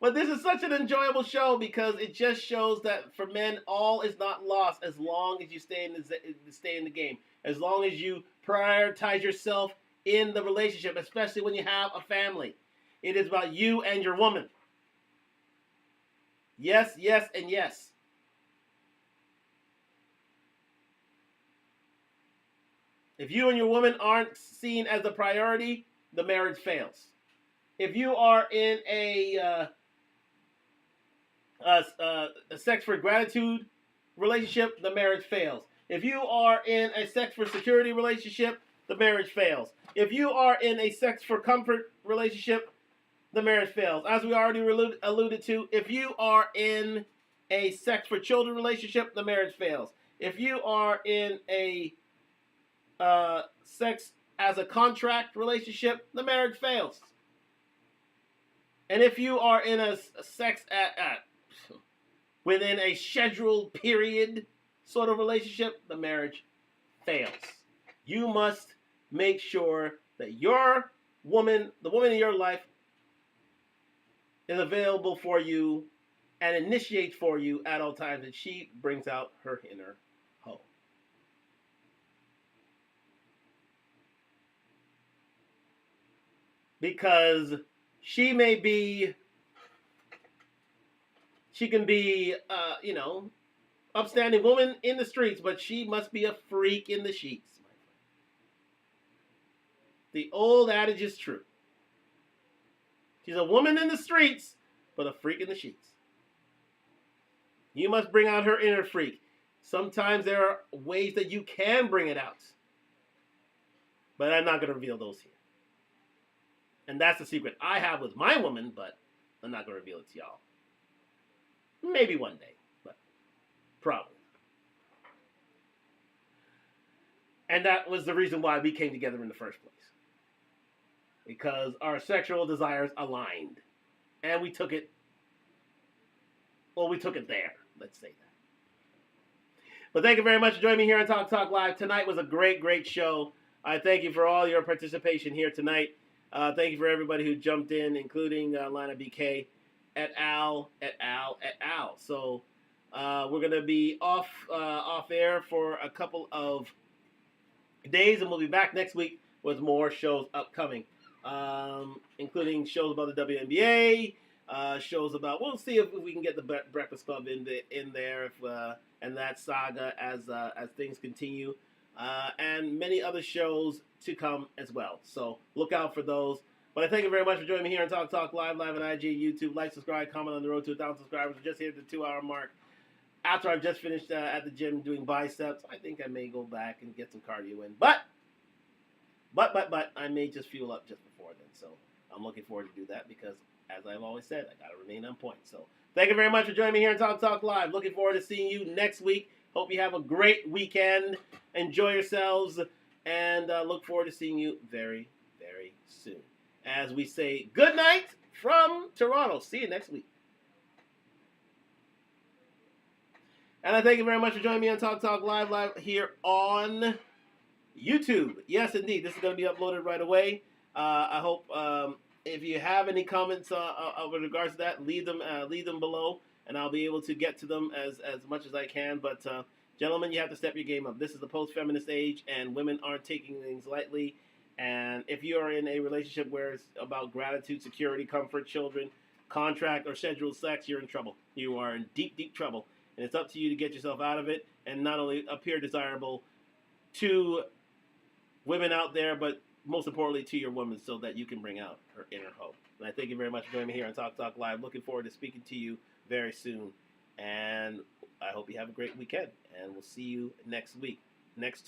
But this is such an enjoyable show because it just shows that for men, all is not lost as long as you stay in the game. As long as you prioritize yourself in the relationship, especially when you have a family. It is about you and your woman. Yes, yes, and yes. If you and your woman aren't seen as a priority, the marriage fails. If you are in a sex for gratitude relationship, the marriage fails. If you are in a sex for security relationship, the marriage fails. If you are in a sex for comfort relationship, the marriage fails. As we already alluded to, if you are in a sex for children relationship, the marriage fails. If you are in a sex as a contract relationship, the marriage fails. And if you are in a sex within a scheduled period sort of relationship, the marriage fails. You must make sure that your woman, the woman in your life, is available for you and initiates for you at all times, and she brings out her inner hoe. Because she can be, upstanding woman in the streets, but she must be a freak in the sheets. The old adage is true. She's a woman in the streets, but a freak in the sheets. You must bring out her inner freak. Sometimes there are ways that you can bring it out. But I'm not going to reveal those here. And that's the secret I have with my woman, but I'm not going to reveal it to y'all. Maybe one day, but probably. And that was the reason why we came together in the first place. Because our sexual desires aligned. And we took it there. Let's say that. But thank you very much for joining me here on Talk Talk Live. Tonight was a great, great show. I thank you for all your participation here tonight. Thank you for everybody who jumped in, including Lana BK, et al. So we're going to be off air for a couple of days, and we'll be back next week with more shows upcoming, including shows about the WNBA, shows about, we'll see if we can get the Breakfast Club in there, and that saga as things continue, and many other shows to come as well. So look out for those. But I thank you very much for joining me here on Talk Talk Live on IG, YouTube. Like, subscribe, comment on the road to 1,000 subscribers. We're just here at the 2-hour mark. After I've just finished at the gym doing biceps, I think I may go back and get some cardio in. But I may just fuel up just before then. So I'm looking forward to do that because, as I've always said, I got to remain on point. So thank you very much for joining me here on Talk Talk Live. Looking forward to seeing you next week. Hope you have a great weekend. Enjoy yourselves. And look forward to seeing you very, very soon. As we say good night from Toronto. See you next week. And I thank you very much for joining me on Talk Talk Live here on YouTube. Yes, indeed. This is going to be uploaded right away. I hope if you have any comments with regards to that, leave them below, and I'll be able to get to them as much as I can. But gentlemen, you have to step your game up. This is the post-feminist age, and women aren't taking things lightly. And if you are in a relationship where it's about gratitude, security, comfort, children, contract, or scheduled sex, you're in trouble. You are in deep, deep trouble. And it's up to you to get yourself out of it and not only appear desirable to women out there, but most importantly to your woman so that you can bring out her inner hoe. And I thank you very much for joining me here on Talk Talk Live. Looking forward to speaking to you very soon. And I hope you have a great weekend. And we'll see you next week. Next